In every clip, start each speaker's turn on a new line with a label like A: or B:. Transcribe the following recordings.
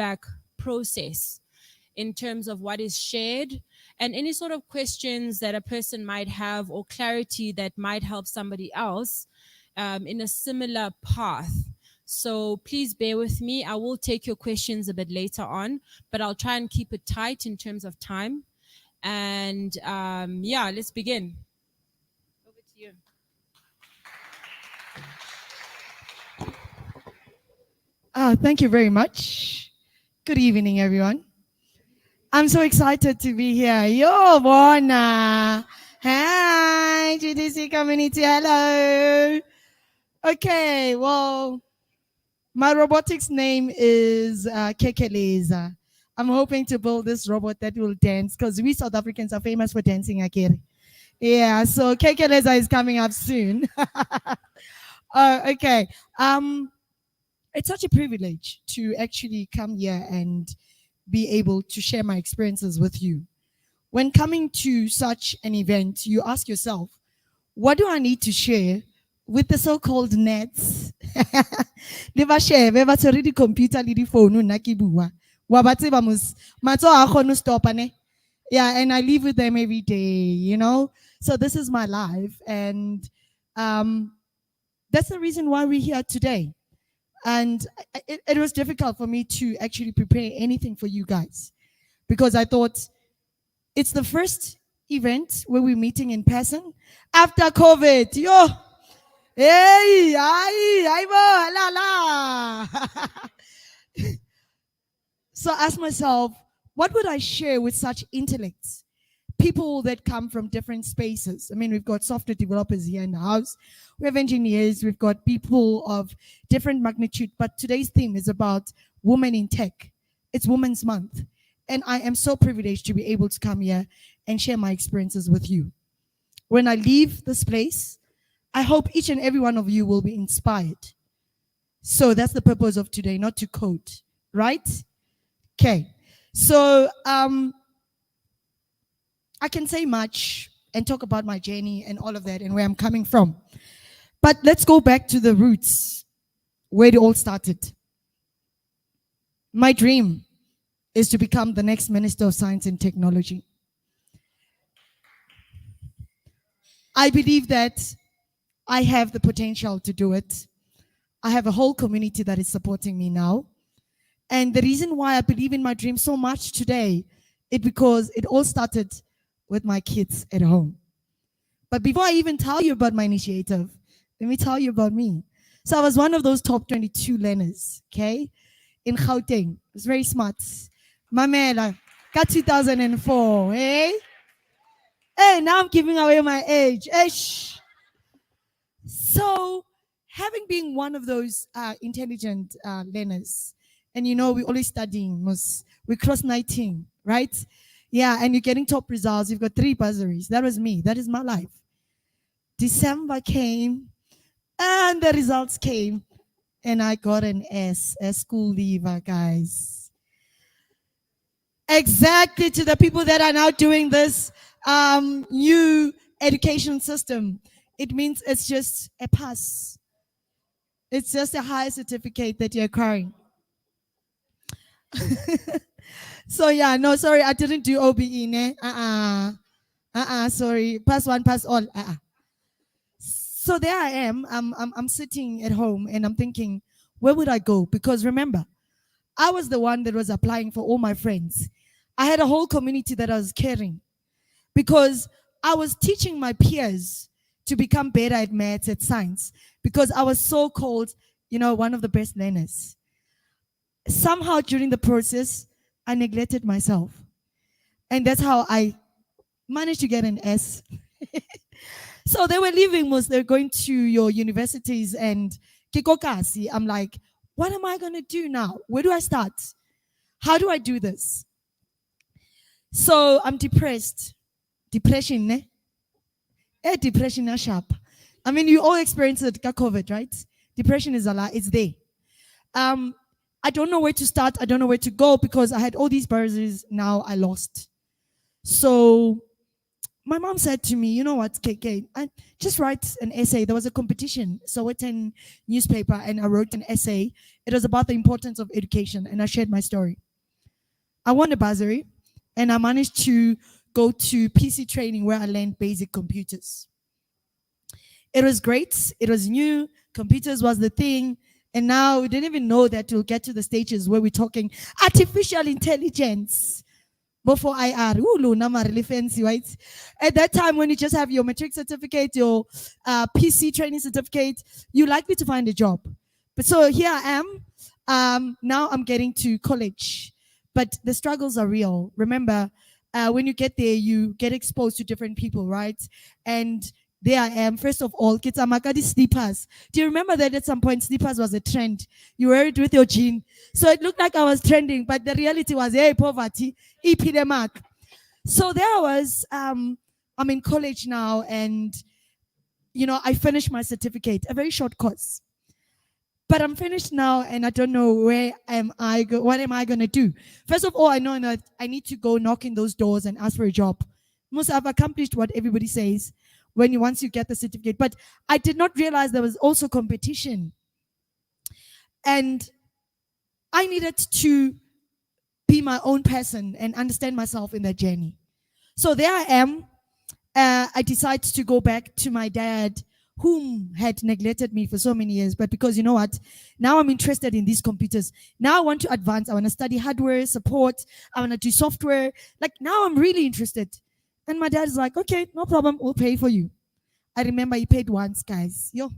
A: feedback process in terms of what is shared and any sort of questions that a person might have or clarity that might help somebody else in a similar path. So please bear with me. I will take your questions a bit later on, but I'll try and keep it tight in terms of time. And yeah, let's begin. Over to you.
B: Thank you very much. Good evening, everyone. I'm so excited to be here. Yo, Bona. Hi, GDC community. Hello. Okay, well, my robotics name is Kekeleza. I'm hoping to build this robot that will dance because we South Africans are famous for dancing, Akiri. Yeah, so Kekeleza is coming up soon. Okay. It's such a privilege to actually come here and be able to share my experiences with you. When coming to such an event, you ask yourself, what do I need to share with the so-called nets? Never share, never to read the computer, the phone, nakibuwa. Wabatse mus mato akonu stop ane. Yeah, and I live with them every day, you know. So this is my life, and that's the reason why we're here today. And it was difficult for me to actually prepare anything for you guys because I thought it's the first event where we're meeting in person after COVID. Yo, hey, ay, la la. So I asked myself, what would I share with such intellects? People that come from different spaces. I mean, we've got software developers here in the house. We have engineers. We've got people of different magnitude. But today's theme is about women in tech. It's Women's Month. And I am so privileged to be able to come here and share my experiences with you. When I leave this place, I hope each and every one of you will be inspired. So that's the purpose of today, not to quote, right? Okay. So, I can say much and talk about my journey and all of that and where I'm coming from. But let's go back to the roots, where it all started. My dream is to become the next Minister of Science and Technology. I believe that I have the potential to do it. I have a whole community that is supporting me now. And the reason why I believe in my dream so much today is because it all started with my kids at home. But before I even tell you about my initiative, let me tell you about me. So I was one of those top 22 learners, okay, in Gauteng. I was very smart. Mamela, got 2004, eh? Hey, now I'm giving away my age. Ish. So, having been one of those intelligent learners, and you know, we're always studying, we cross 19, right? Yeah, and you're getting top results. You've got 3 bursaries. That was me. That is my life. December came, and the results came, and I got an S, a school leaver, guys. Exactly, to the people that are now doing this new education system. It means it's just a pass. It's just a high certificate that you're acquiring. So yeah, no, sorry, I didn't do OBE, ne? Sorry, pass one, pass all. So there I am. I'm sitting at home and I'm thinking, where would I go? Because remember, I was the one that was applying for all my friends. I had a whole community that I was caring because I was teaching my peers to become better at maths, at science, because I was so called, you know, one of the best learners. Somehow during the process, I neglected myself. And that's how I managed to get an S. So they were leaving, they're going to your universities and Kikokasi. I'm like, what am I going to do now? Where do I start? How do I do this? So I'm depressed. Depression, ne? Depression is sharp. I mean, you all experienced it, COVID, right? Depression is a lot. It's there. I don't know where to start. I don't know where to go because I had all these bursaries. Now I lost. So my mom said to me, you know what, KK, I just write an essay. There was a competition, so it's in newspaper, and I wrote an essay. It was about the importance of education, and I shared my story. I won a bursary, and I managed to go to PC training where I learned basic computers. It was great. It was new. Computers was the thing. And now we didn't even know that we'll get to the stages where we're talking artificial intelligence. Before IR, ooh, Luna, really fancy, right? At that time, when you just have your matric certificate, your PC training certificate, you're likely to find a job. But so here I am. Now I'm getting to college, but the struggles are real. Remember, when you get there, you get exposed to different people, right? And there I am. First of all, kids are Makadi slippers. Do you remember that at some point slippers was a trend? You wear it with your jean. So it looked like I was trending, but the reality was, hey, poverty, epidemic. So there I was. I'm in college now, and I finished my certificate, a very short course. But I'm finished now, and I don't know where am I. What am I gonna do? First of all, I know that I need to go knock in those doors and ask for a job. Must have accomplished what everybody says when once you get the certificate. But I did not realize there was also competition, and I needed to be my own person and understand myself in that journey. So there I am. I decided to go back to my dad, whom had neglected me for so many years. But because you know what, now I'm interested in these computers. Now I want to advance. I want to study hardware support. I want to do software. Like now I'm really interested. And my dad is like, okay, no problem. We'll pay for you. I remember he paid once, guys. Yo.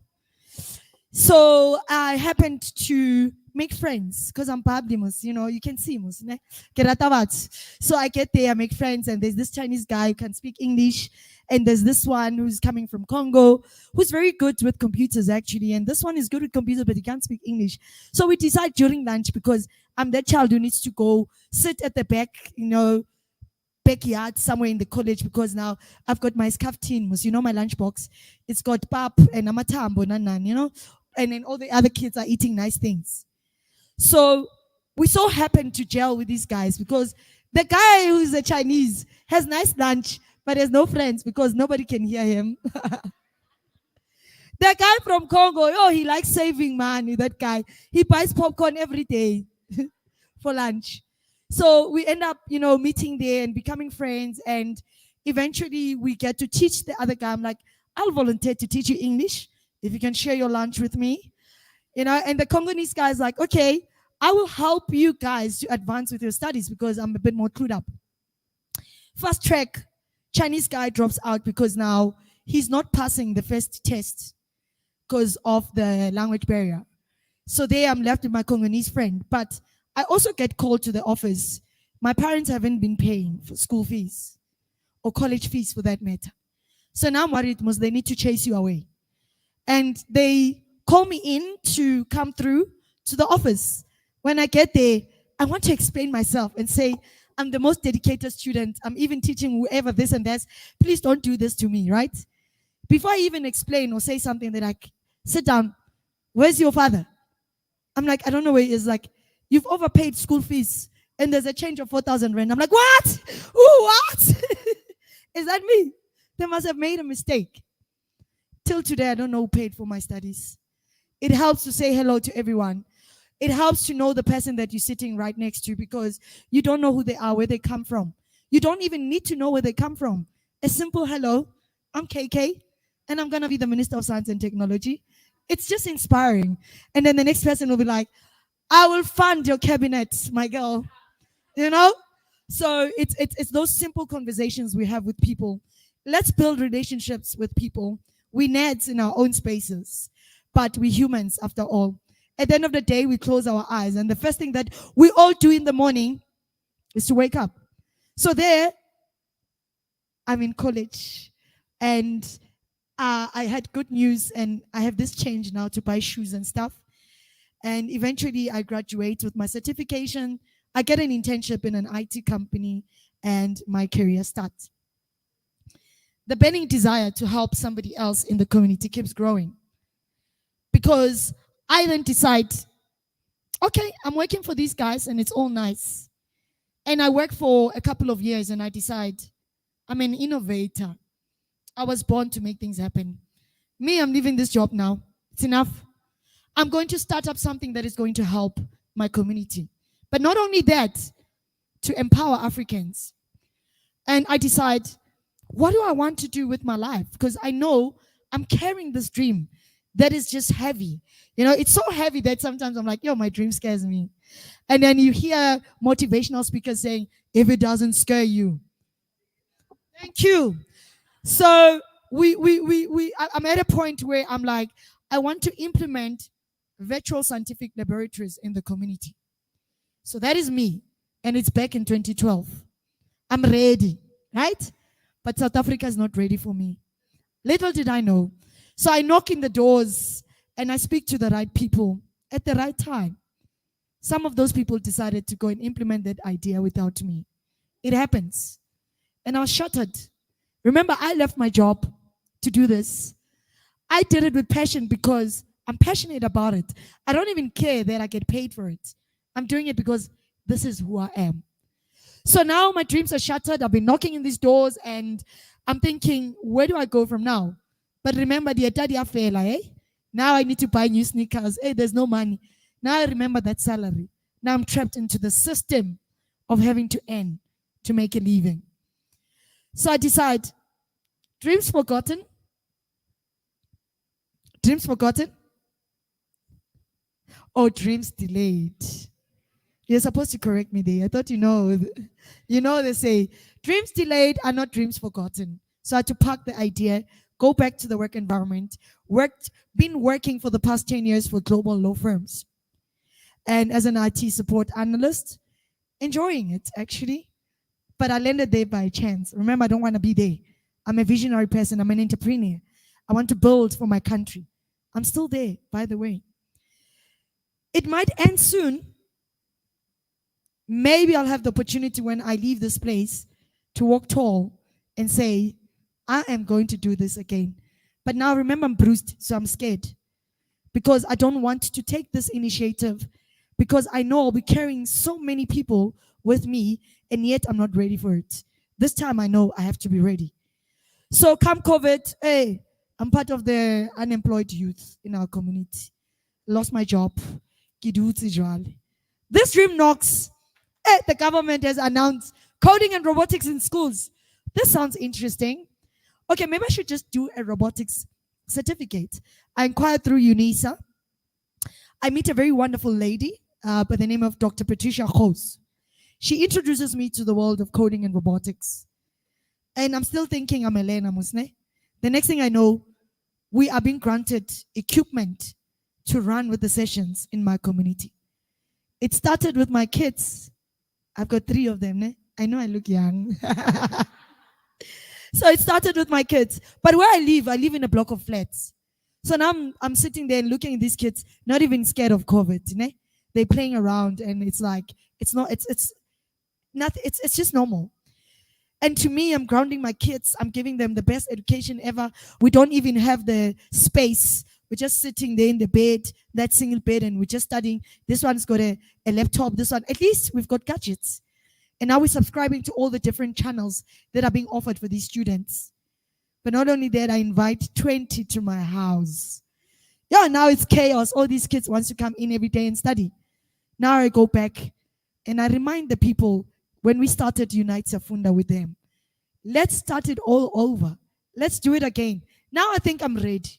B: So I happened to make friends because I'm Pablimus, you can see mus. Ne? So I get there, I make friends, and there's this Chinese guy who can speak English, and there's this one who's coming from Congo who's very good with computers actually, and this one is good with computers but he can't speak English. So we decide during lunch, because I'm that child who needs to go sit at the back, backyard somewhere in the college, because now I've got my scarf tin, my lunchbox. It's got pap and amatambo, and then all the other kids are eating nice things. So we so happen to gel with these guys because the guy who's a Chinese has nice lunch, but has no friends because nobody can hear him. The guy from Congo, he likes saving money, that guy. He buys popcorn every day for lunch. So we end up, meeting there and becoming friends. And eventually we get to teach the other guy. I'm like, I'll volunteer to teach you English if you can share your lunch with me. And the Congolese guy's like, okay, I will help you guys to advance with your studies because I'm a bit more clued up. Fast track, Chinese guy drops out because now he's not passing the first test because of the language barrier. So there I'm left with my Congolese friend. But I also get called to the office. My parents haven't been paying for school fees or college fees for that matter. So now I'm worried because they need to chase you away. And they call me in to come through to the office. When I get there, I want to explain myself and say, I'm the most dedicated student. I'm even teaching whoever this and that. Please don't do this to me, right? Before I even explain or say something, they're like, sit down. Where's your father? I'm like, I don't know where he is. Like, you've overpaid school fees and there's a change of 4,000 rand. I'm like, what? Ooh, what? Is that me? They must have made a mistake. Till today, I don't know who paid for my studies. It helps to say hello to everyone. It helps to know the person that you're sitting right next to because you don't know who they are, where they come from. You don't even need to know where they come from. A simple hello, I'm KK, and I'm going to be the Minister of Science and Technology. It's just inspiring. And then the next person will be like, I will fund your cabinet, my girl. So it's those simple conversations we have with people. Let's build relationships with people. We nerds in our own spaces, but we humans after all. At the end of the day, we close our eyes, and the first thing that we all do in the morning is to wake up. So there, I'm in college, and I had good news, and I have this change now to buy shoes and stuff. And eventually, I graduate with my certification. I get an internship in an IT company, and my career starts. The burning desire to help somebody else in the community keeps growing. Because I then decide, okay, I'm working for these guys and it's all nice. And I work for a couple of years and I decide, I'm an innovator. I was born to make things happen. Me, I'm leaving this job now. It's enough. I'm going to start up something that is going to help my community. But not only that, to empower Africans. And I decide, what do I want to do with my life? Because I know I'm carrying this dream that is just heavy. You know, it's so heavy that sometimes I'm like, yo, my dream scares me. And then you hear motivational speakers saying, if it doesn't scare you, thank you. So I'm at a point where I'm like, I want to implement virtual scientific laboratories in the community. So that is me. And it's back in 2012. I'm ready, right? But South Africa is not ready for me. Little did I know. So I knock in the doors and I speak to the right people at the right time. Some of those people decided to go and implement that idea without me. It happens. And I was shattered. Remember, I left my job to do this. I did it with passion because I'm passionate about it. I don't even care that I get paid for it. I'm doing it because this is who I am. So now my dreams are shattered. I've been knocking in these doors and I'm thinking, where do I go from now? But remember, the daddy affair, eh? Now I need to buy new sneakers. Hey, there's no money. Now I remember that salary. Now I'm trapped into the system of having to earn to make a living. So I decide, dreams forgotten. Dreams forgotten. Or dreams delayed. You're supposed to correct me there. I thought they say dreams delayed are not dreams forgotten. So I had to park the idea, go back to the work environment, been working for the past 10 years for global law firms. And as an IT support analyst, enjoying it actually. But I landed there by chance. Remember, I don't want to be there. I'm a visionary person. I'm an entrepreneur. I want to build for my country. I'm still there, by the way. It might end soon. Maybe I'll have the opportunity when I leave this place to walk tall and say, I am going to do this again. But now remember, I'm bruised, so I'm scared. Because I don't want to take this initiative because I know I'll be carrying so many people with me and yet I'm not ready for it. This time I know I have to be ready. So come COVID, hey, I'm part of the unemployed youth in our community. Lost my job. This dream knocks. Hey, the government has announced coding and robotics in schools. This sounds interesting. Okay, maybe I should just do a robotics certificate. I inquired through UNISA. I meet a very wonderful lady by the name of Dr. Patricia Gous. She introduces me to the world of coding and robotics. And I'm still thinking I'm Elena Musne. The next thing I know, we are being granted equipment to run with the sessions in my community. It started with my kids. I've got 3 of them. Ne? I know I look young. So it started with my kids. But where I live in a block of flats. So now I'm sitting there and looking at these kids, not even scared of COVID. Ne? They're playing around and it's like, it's just normal. And to me, I'm grounding my kids. I'm giving them the best education ever. We don't even have the space. We're just sitting there in the bed, that single bed, and we're just studying. This one's got a laptop. This one, at least we've got gadgets. And now we're subscribing to all the different channels that are being offered for these students. But not only that, I invite 20 to my house. Yeah, now it's chaos. All these kids wants to come in every day and study. Now I go back and I remind the people when we started Unite Safunda with them, let's start it all over. Let's do it again. Now I think I'm ready.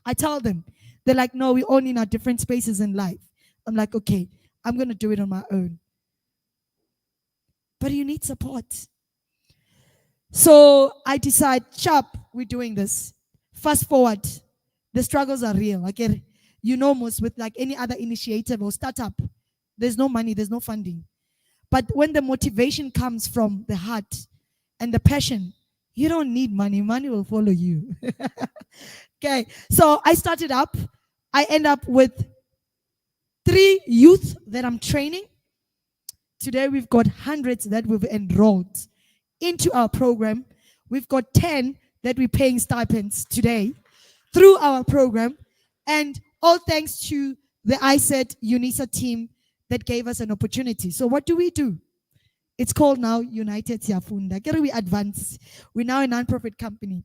B: I tell them, they're like, no, we're all in our different spaces in life. I'm like, okay, I'm going to do it on my own. But you need support. So I decide, sharp, we're doing this. Fast forward, the struggles are real. Like, most with like any other initiative or startup, there's no money, there's no funding. But when the motivation comes from the heart and the passion, you don't need money. Money will follow you. Okay, so I started up. I end up with 3 youth that I'm training. Today we've got hundreds that we've enrolled into our program. We've got 10 that we're paying stipends today through our program. And all thanks to the ISET UNISA team that gave us an opportunity. So what do? It's called now United Siafunda. Kere we advance. We're now a non-profit company.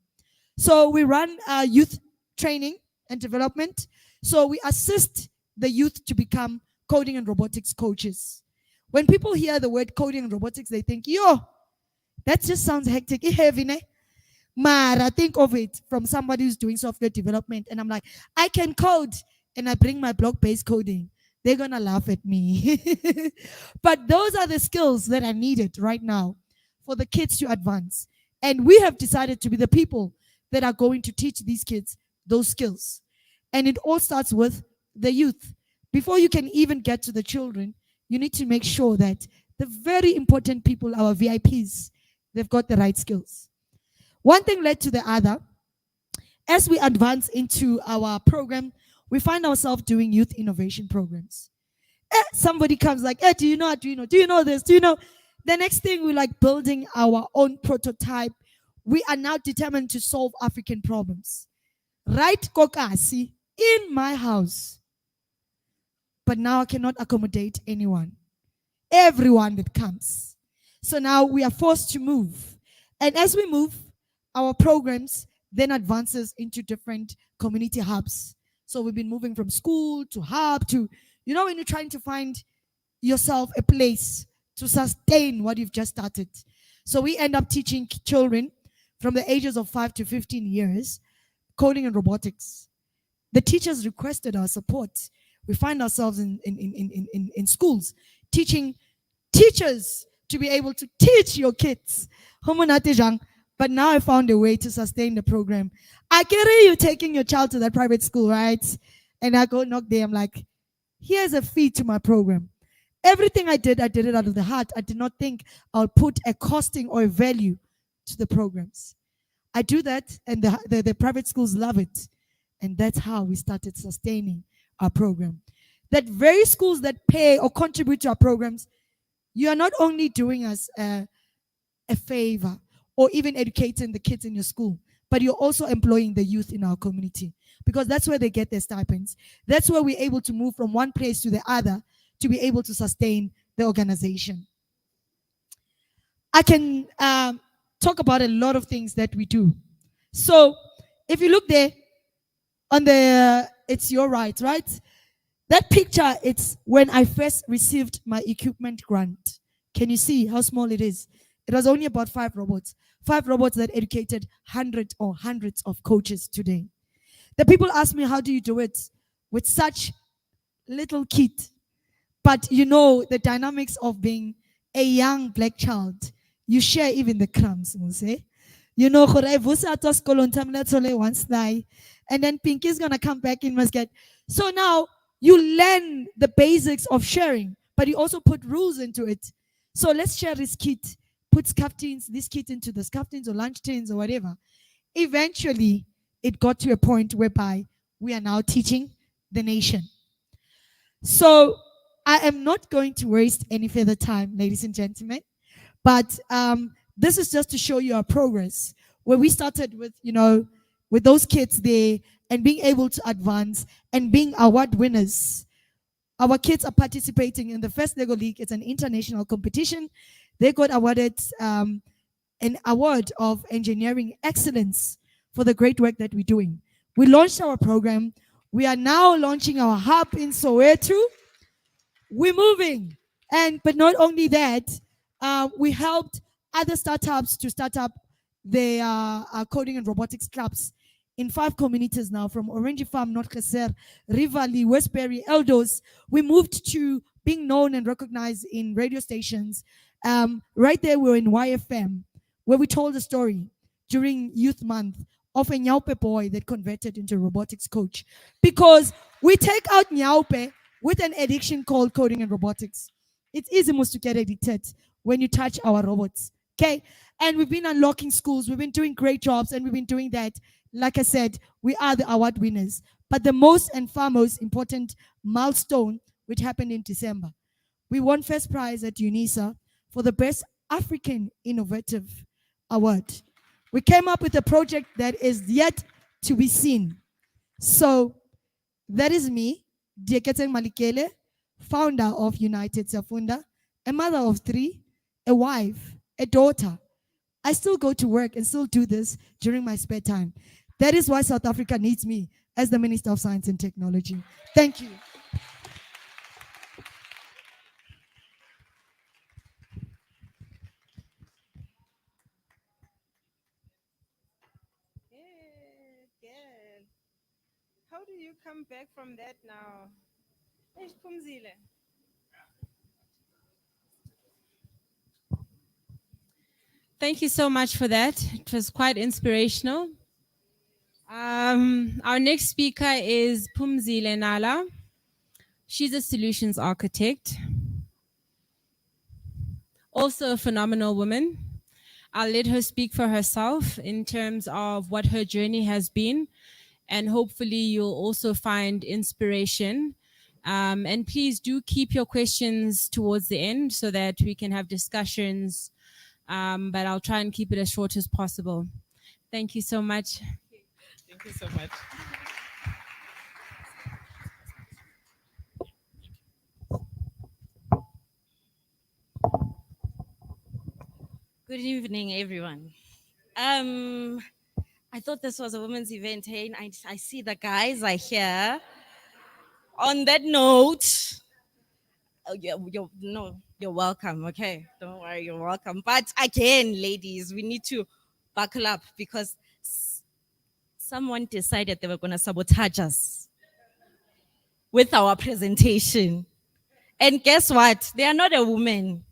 B: So we run youth training and development. So we assist the youth to become coding and robotics coaches. When people hear the word coding and robotics, they think, yo, that just sounds hectic. Heavy, ne? Mara, think of it from somebody who's doing software development. And I'm like, I can code. And I bring my block-based coding. They're going to laugh at me. But those are the skills that are needed right now for the kids to advance. And we have decided to be the people that are going to teach these kids those skills. And it all starts with the youth. Before you can even get to the children, you need to make sure that the very important people, our VIPs, they've got the right skills. One thing led to the other. As we advance into our program, we find ourselves doing youth innovation programs. Somebody comes like, do you know this? Do you know? The next thing, we're like building our own prototype. We are now determined to solve African problems. Right, Kokasi, in my house. But now I cannot accommodate anyone. Everyone that comes. So now we are forced to move. And as we move, our programs then advances into different community hubs. So we've been moving from school to hub to, when you're trying to find yourself a place to sustain what you've just started. So we end up teaching children from the ages of 5 to 15 years coding and robotics. The teachers requested our support. We find ourselves in schools teaching teachers to be able to teach your kids. But now I found a way to sustain the program. I get it, you taking your child to that private school, right? And I go knock there. I'm like, here's a fee to my program. Everything I did it out of the heart. I did not think I'll put a costing or a value to the programs. I do that, and the private schools love it. And that's how we started sustaining our program. That very schools that pay or contribute to our programs, you are not only doing us a favor or even educating the kids in your school, but you're also employing the youth in our community, because that's where they get their stipends. That's where we're able to move from one place to the other to be able to sustain the organization. I can talk about a lot of things that we do. So if you look there on the, it's your right? That picture, it's when I first received my equipment grant. Can you see how small it is? It was only about 5 robots. 5 robots that educated hundreds of coaches today. The people ask me, how do you do it with such little kit? But the dynamics of being a young black child, you share even the crumbs, Muse. And then Pinky's gonna come back in Muscat. So now you learn the basics of sharing, but you also put rules into it. So let's share this kit. Put this kit into the scaftins or lunch tins or whatever. Eventually, it got to a point whereby we are now teaching the nation. So I am not going to waste any further time, ladies and gentlemen. But this is just to show you our progress, where we started with, with those kids there and being able to advance and being award winners. Our kids are participating in the first Lego League. It's an international competition. They got awarded an award of engineering excellence for the great work that we're doing. We launched our program. We are now launching our hub in Soweto. We're moving. But not only that, we helped other startups to start up their coding and robotics clubs in 5 communities now, from Orange Farm, North Kasser, Rivali, Westbury, Eldos. We moved to being known and recognized in radio stations. Right there, we were in YFM, where we told a story during Youth Month of a Nyaupe boy that converted into a robotics coach. Because we take out Nyaupe with an addiction called coding and robotics. It's easy most to get addicted when you touch our robots. Okay? And we've been unlocking schools. We've been doing great jobs, and we've been doing that. Like I said, we are the award winners. But the most and far most important milestone, which happened in December, we won first prize at UNISA for the Best African Innovative Award. We came up with a project that is yet to be seen. So that is me, Dieketeng Malikele, founder of United Siafunda, a mother of 3, a wife, a daughter. I still go to work and still do this during my spare time. That is why South Africa needs me as the Minister of Science and Technology. Thank you.
A: Good. How do you come back from that now? Eish, Phumzile. Thank you so much for that. It was quite inspirational. Our next speaker is Phumzile Nala. She's a solutions architect, also a phenomenal woman. I'll let her speak for herself in terms of what her journey has been, and hopefully you'll also find inspiration. And please do keep your questions towards the end so that we can have discussions, but I'll try and keep it as short as possible. Thank you so much.
C: Thank you so much. Good evening, everyone. I thought this was a women's event. Hey, I see the guys are here. On that note, oh, you're welcome. Okay, don't worry, you're welcome. But again, ladies, we need to buckle up because someone decided they were going to sabotage us with our presentation. And guess what? They are not a woman.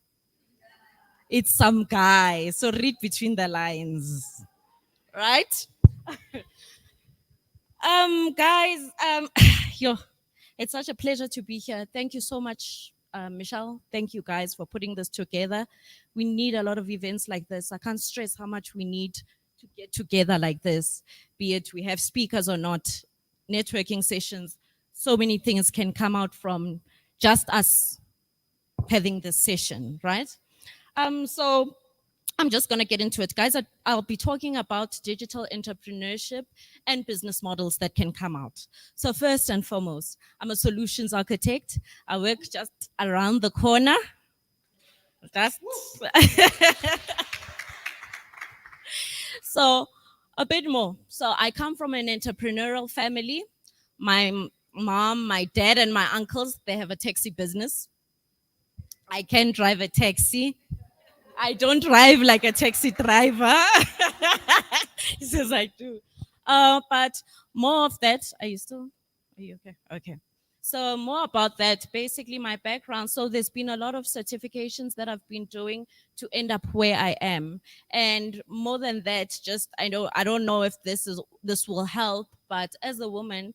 C: It's some guy. So read between the lines. Right? Guys, yo, it's such a pleasure to be here. Thank you so much, Michelle. Thank you guys for putting this together. We need a lot of events like this. I can't stress how much we need to get together like this, be it we have speakers or not, networking sessions. So many things can come out from just us having this session, right? So I'm just going to get into it. Guys, I'll be talking about digital entrepreneurship and business models that can come out. So first and foremost, I'm a solutions architect. I work just around the corner. Just so a bit more. So I come from an entrepreneurial family. My mom, my dad, and my uncles, they have a taxi business. I can drive a taxi. I don't drive like a taxi driver. He says I do. But more of that. Are you okay? Okay. So more about that, basically my background. So there's been a lot of certifications that I've been doing to end up where I am. And more than that, just I don't know if this will help, but as a woman,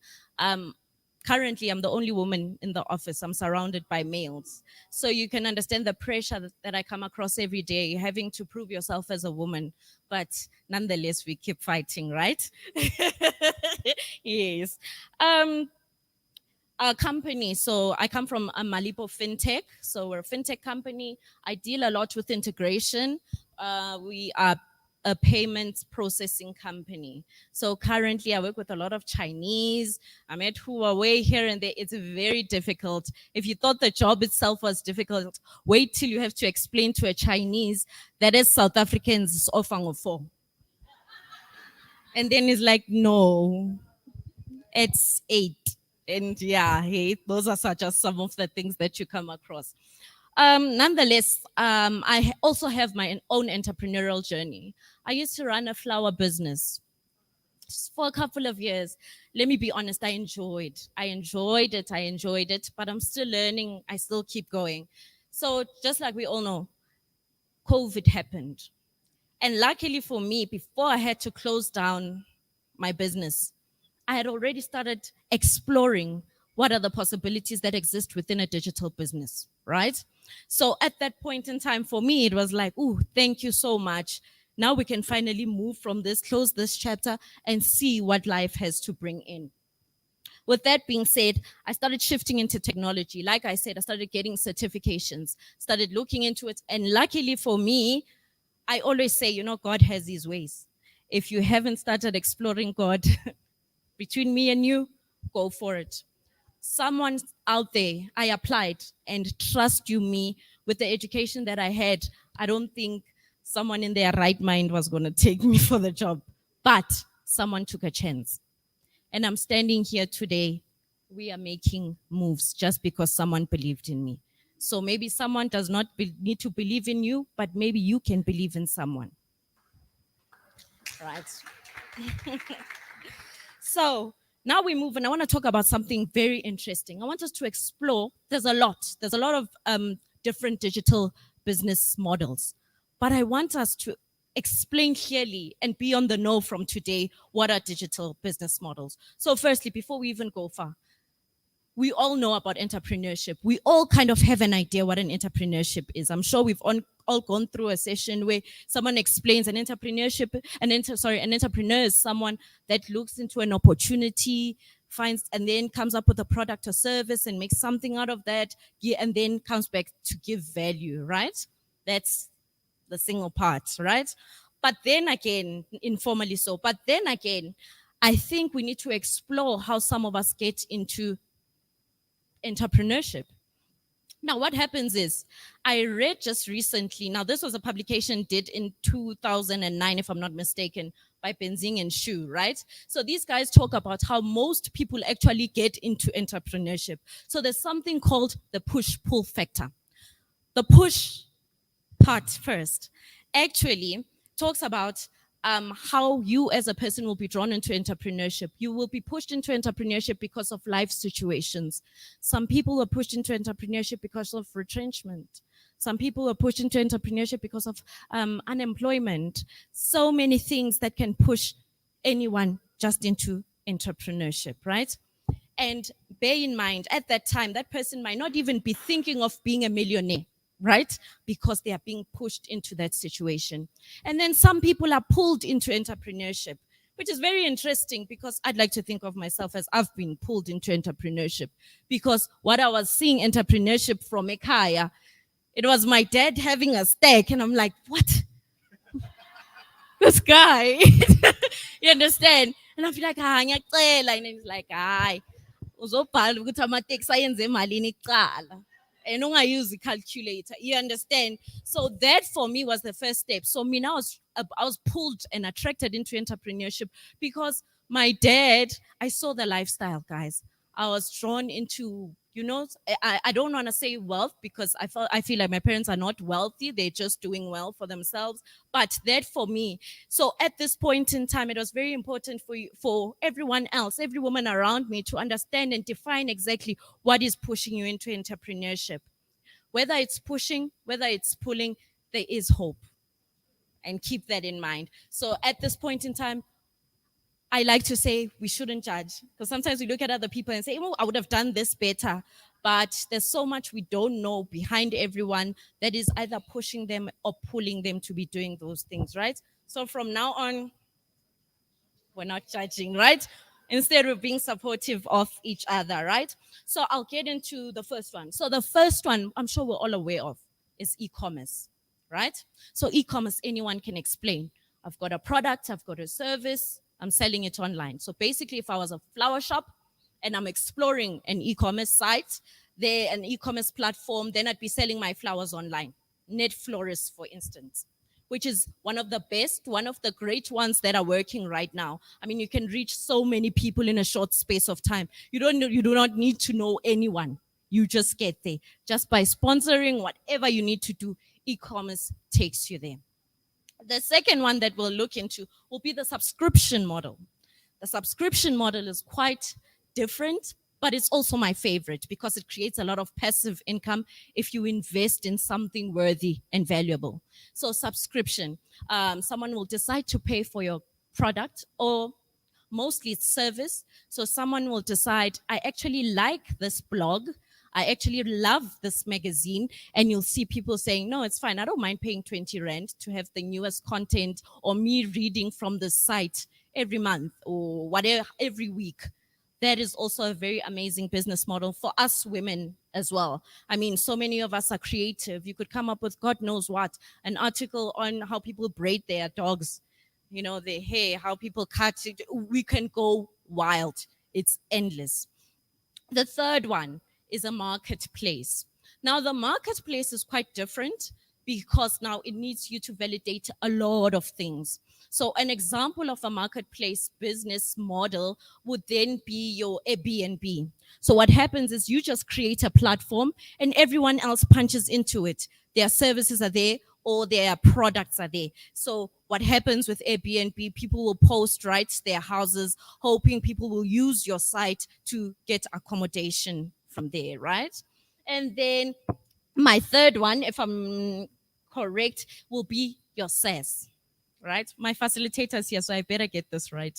C: currently I'm the only woman in the office. I'm surrounded by males. So you can understand the pressure that I come across every day, having to prove yourself as a woman. But nonetheless, we keep fighting, right? Yes. Our company, so I come from a Malipo FinTech. So we're a FinTech company. I deal a lot with integration. We are a payments processing company. So currently I work with a lot of Chinese. I met Huawei here and there. It's very difficult. If you thought the job itself was difficult, wait till you have to explain to a Chinese that is South Africans offering for. And then he's like, no, it's 8. And yeah, hey, those are just some of the things that you come across. Nonetheless, I also have my own entrepreneurial journey. I used to run a flower business for a couple of years. Let me be honest, I enjoyed it, but I'm still learning. I still keep going. So just like we all know, COVID happened. And luckily for me, before I had to close down my business, I had already started exploring what are the possibilities that exist within a digital business, right? So at that point in time, for me, it was like, oh, thank you so much. Now we can finally move from this, close this chapter, and see what life has to bring in. With that being said, I started shifting into technology. Like I said, I started getting certifications, started looking into it. And luckily for me, I always say, God has his ways. If you haven't started exploring God, between me and you, go for it. Someone out there, I applied, and trust you me, with the education that I had, I don't think someone in their right mind was going to take me for the job, but someone took a chance. And I'm standing here today. We are making moves just because someone believed in me. So maybe someone does not need to believe in you, but maybe you can believe in someone. Right. So now we move, and I want to talk about something very interesting. I want us to explore. There's a lot of different digital business models, but I want us to explain clearly and be on the know from today what are digital business models. So, firstly, before we even go far, we all know about entrepreneurship. We all kind of have an idea what an entrepreneurship is. I'm sure we've all gone through a session where someone explains an entrepreneur is someone that looks into an opportunity, finds, and then comes up with a product or service and makes something out of that, and then comes back to give value, right? That's the single part, right? But then again, informally so, but then again, I think we need to explore how some of us get into entrepreneurship. Now, what happens is, I read just recently, now this was a publication did in 2009, if I'm not mistaken, by Benzing and Shu, right? So these guys talk about how most people actually get into entrepreneurship. So there's something called the push-pull factor. The push part first actually talks about how you as a person will be drawn into entrepreneurship. You will be pushed into entrepreneurship because of life situations. Some people are pushed into entrepreneurship because of retrenchment. Some people are pushed into entrepreneurship because of unemployment. So many things that can push anyone just into entrepreneurship, right? And bear in mind, at that time, that person might not even be thinking of being a millionaire, right? Because they are being pushed into that situation. And then some people are pulled into entrepreneurship, which is very interesting because I'd like to think of myself as I've been pulled into entrepreneurship, because what I was seeing entrepreneurship from Ekaya, it was my dad having a steak, and I'm like, what? This guy, you understand? And I feel like, and he's like, uzobhala ukuthi amateksi ayenze malini kuqala and ungayuzi calculator, you understand? So that for me was the first step. So me now I was pulled and attracted into entrepreneurship because my dad, I saw the lifestyle, guys. I was drawn into, I don't want to say wealth because I feel like my parents are not wealthy. They're just doing well for themselves. But that for me, so at this point in time, it was very important for everyone else, every woman around me, to understand and define exactly what is pushing you into entrepreneurship. Whether it's pushing, whether it's pulling, there is hope. And keep that in mind. So at this point in time, I like to say we shouldn't judge, because sometimes we look at other people and say, oh, I would have done this better. But there's so much we don't know behind everyone that is either pushing them or pulling them to be doing those things, right? So from now on, we're not judging, right? Instead, we're being supportive of each other, right? So I'll get into the first one. So the first one, I'm sure we're all aware of, is e-commerce, right? So e-commerce, anyone can explain. I've got a product, I've got a service, I'm selling it online. So basically, if I was a flower shop and I'm exploring an e-commerce site, an e-commerce platform, then I'd be selling my flowers online. Net Florist, for instance, which is one of the best, one of the great ones that are working right now. I mean, you can reach so many people in a short space of time. You do not need to know anyone. You just get there. Just by sponsoring whatever you need to do, e-commerce takes you there. The second one that we'll look into will be the subscription model. The subscription model is quite different, but it's also my favorite because it creates a lot of passive income if you invest in something worthy and valuable. So subscription, someone will decide to pay for your product, or mostly it's service. So someone will decide, I actually like this blog, I actually love this magazine, and you'll see people saying, no, it's fine. I don't mind paying 20 Rand to have the newest content, or me reading from the site every month or whatever, every week. That is also a very amazing business model for us women as well. I mean, so many of us are creative. You could come up with God knows what, an article on how people braid their dogs, their hair, how people cut it. We can go wild. It's endless. The third one is a marketplace. Now, the marketplace is quite different. because now it needs you to validate a lot of things. So an example of a marketplace business model would then be your Airbnb. So what happens is you just create a platform and everyone else punches into it. Their services are there or their products are there. So what happens with Airbnb, people will post, right, their houses, hoping people will use your site to get accommodation from there, right? And then my third one, if I'm correct, will be your SaaS, right? My facilitators here, so I better get this right.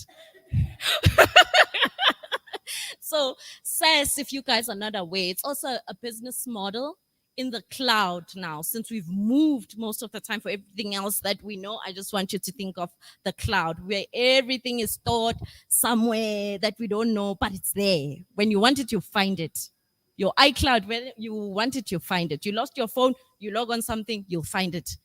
C: So SaaS, if you guys are not aware, it's also a business model in the cloud now. Since we've moved most of the time for everything else that we know, I just want you to think of the cloud where everything is stored somewhere that we don't know, but it's there. When you want it, you find it. Your iCloud, when you want it, you find it. You lost your phone, you log on something, you'll find it.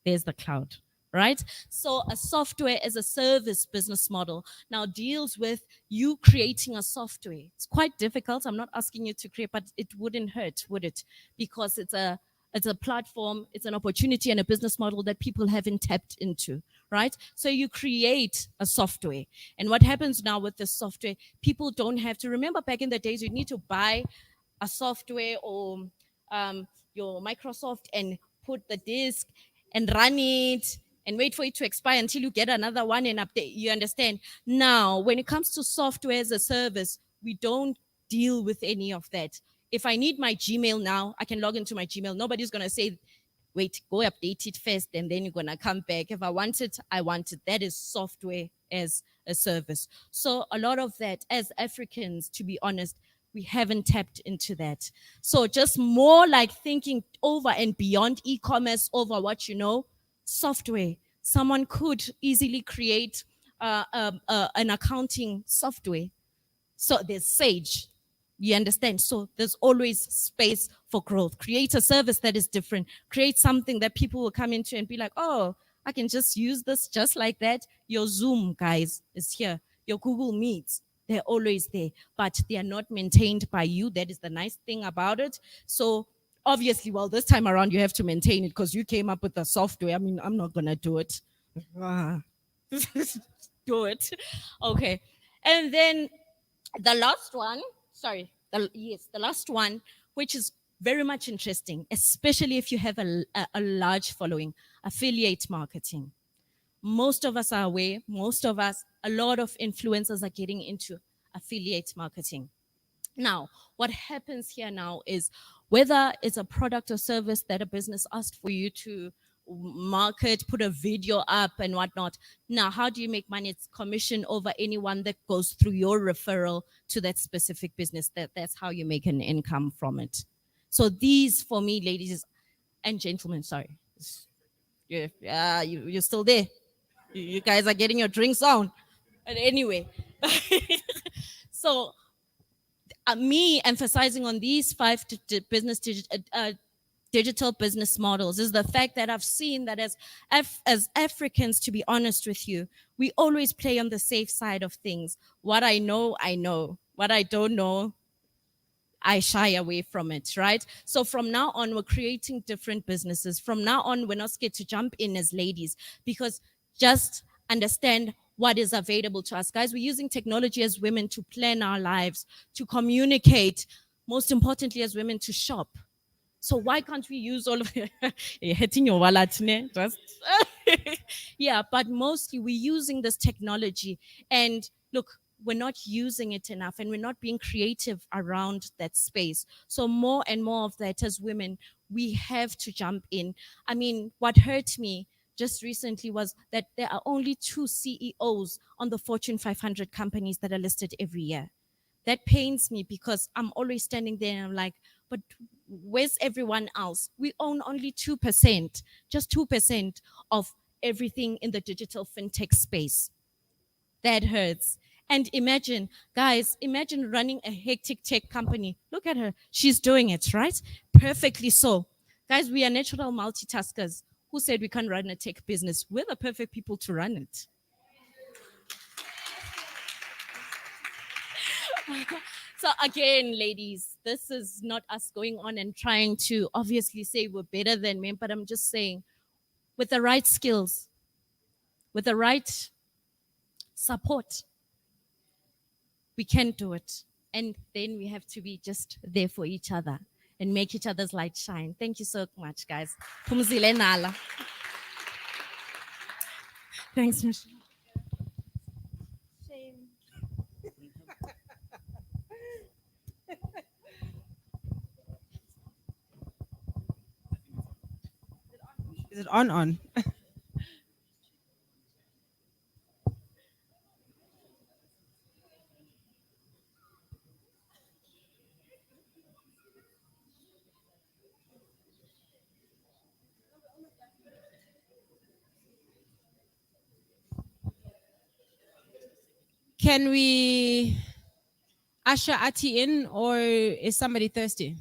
C: There's the cloud, right? So a software as a service business model now deals with you creating a software. It's quite difficult. I'm not asking you to create, but it wouldn't hurt, would it? Because it's a platform, it's an opportunity and a business model that people haven't tapped into, right? So you create a software. And what happens now with this software, people don't have to remember back in the days, you need to buy a software or your Microsoft and put the disk and run it and wait for it to expire until you get another one and update. You understand? Now, when it comes to software as a service, we don't deal with any of that. If I need my Gmail now, I can log into my Gmail. Nobody's going to say, wait, go update it first and then you're going to come back. If I want it, I want it. That is software as a service. So a lot of that, as Africans, to be honest, we haven't tapped into that. So just more like thinking over and beyond e-commerce, over what you know, software. Someone could easily create an accounting software. So there's Sage. You understand? So there's always space for growth. Create a service that is different. Create something that people will come into and be like, oh, I can just use this just like that. Your Zoom, guys, is here. Your Google Meets, they're always there, but they are not maintained by you. That is the nice thing about it. So obviously, well, this time around, you have to maintain it because you came up with the software. I mean, I'm not going to do it. Do it. Okay. And then the last one, the last one, which is very much interesting, especially if you have a large following, affiliate marketing. Most of us are aware, a lot of influencers are getting into affiliate marketing. Now, what happens here now is whether it's a product or service that a business asked for you to market, put a video up and whatnot. Now, how do you make money? It's commission over anyone that goes through your referral to that specific business. That's how you make an income from it. So these, for me, ladies and gentlemen, sorry. You're still there. You guys are getting your drinks on. But anyway, so me emphasizing on these five digital business models is the fact that I've seen that as Africans, to be honest with you, we always play on the safe side of things. What I know, I know. What I don't know, I shy away from it, right? So from now on, we're creating different businesses. From now on, we're not scared to jump in as ladies because just understand what is available to us. Guys, we're using technology as women to plan our lives, to communicate, most importantly as women, to shop. So why can't we use all of it? You're hitting your wallet, ne? Just yeah, but mostly we're using this technology. And look, we're not using it enough and we're not being creative around that space. So more and more of that as women, we have to jump in. I mean, what hurt me just recently was that there are only 2 CEOs on the Fortune 500 companies that are listed every year. That pains me because I'm always standing there and I'm like, but where's everyone else? We own only 2%, just 2% of everything in the digital fintech space. That hurts. And imagine, guys, imagine running a hectic tech company. Look at her. She's doing it, right? Perfectly so. Guys, we are natural multitaskers. Who said we can't run a tech business? We're the perfect people to run it. So again, ladies, this is not us going on and trying to obviously say we're better than men, but I'm just saying with the right skills, with the right support, we can do it. And then we have to be just there for each other and make each other's light shine. Thank you so much, guys. Phumzile nala. Thanks, Michelle.
D: Is it on? On.
A: Can we usher Ati in, or is somebody thirsty?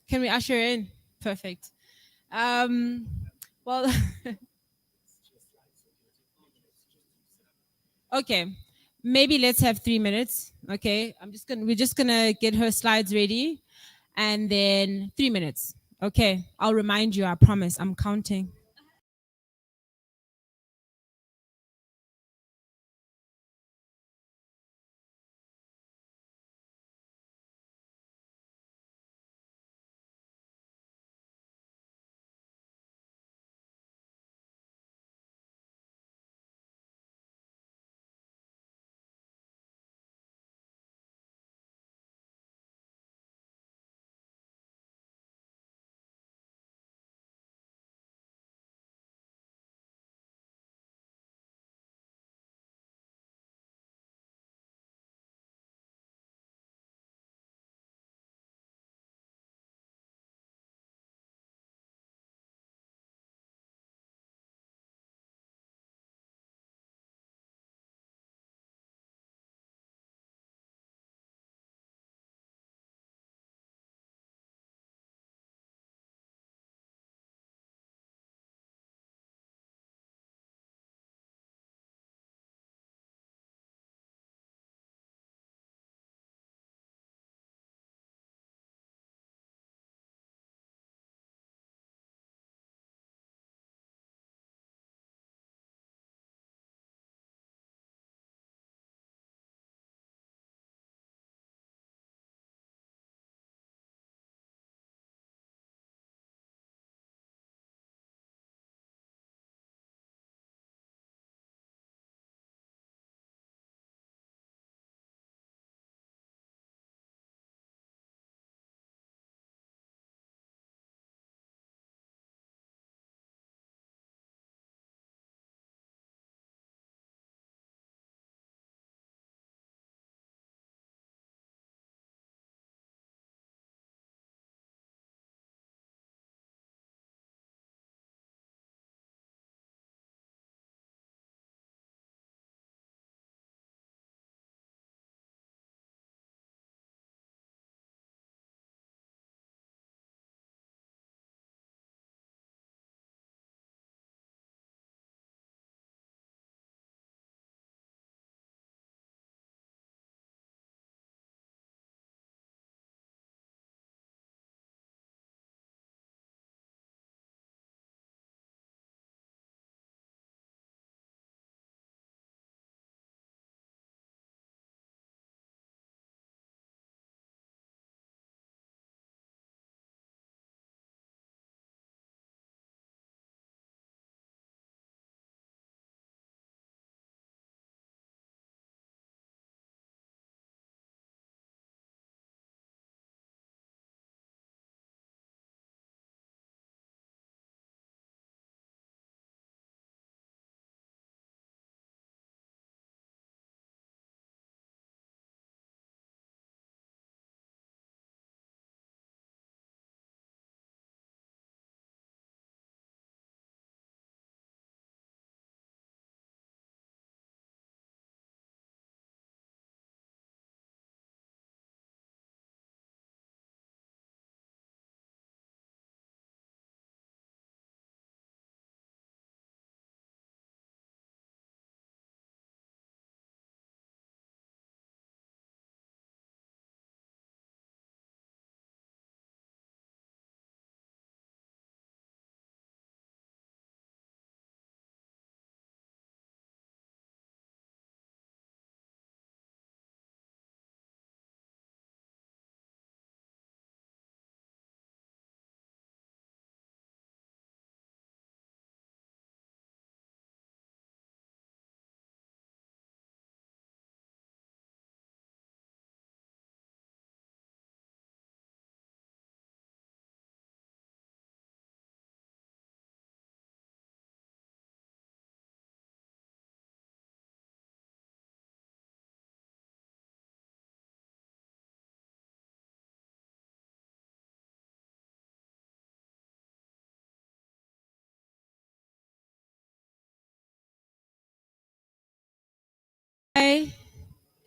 A: Can we usher her in? Perfect. Well, okay. Maybe let's have 3 minutes. Okay. We're just gonna get her slides ready, and then 3 minutes. Okay. I'll remind you. I promise. I'm counting.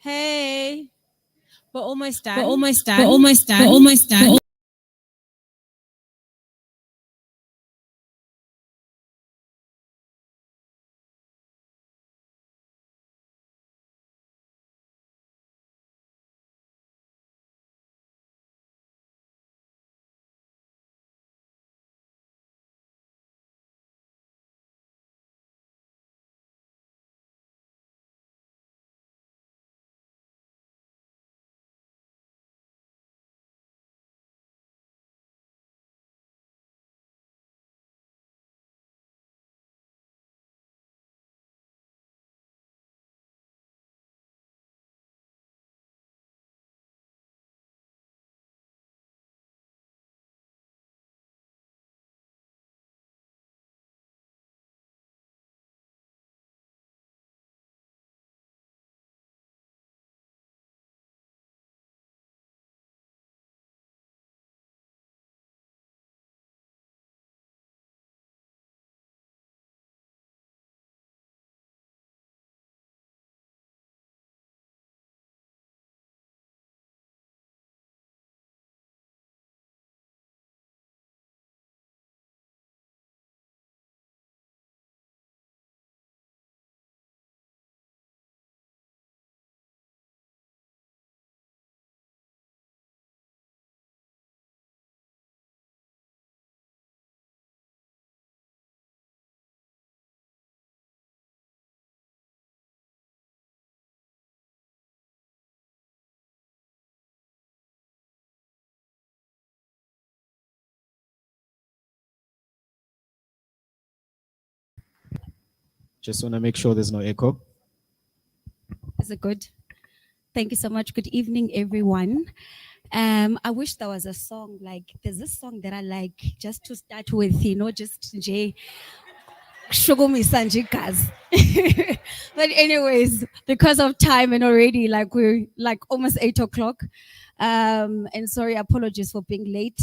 A: Hey, we're almost done.
D: We're almost done. We're almost done. We're almost done.
E: Just want to make sure there's no echo.
F: Is it good? Thank you so much. Good evening, everyone. I wish there was a song like there's this song that I like just to start with, just J Shugumi Sanjikas. But anyways, because of time and already like we're like almost 8 o'clock. And sorry, apologies for being late.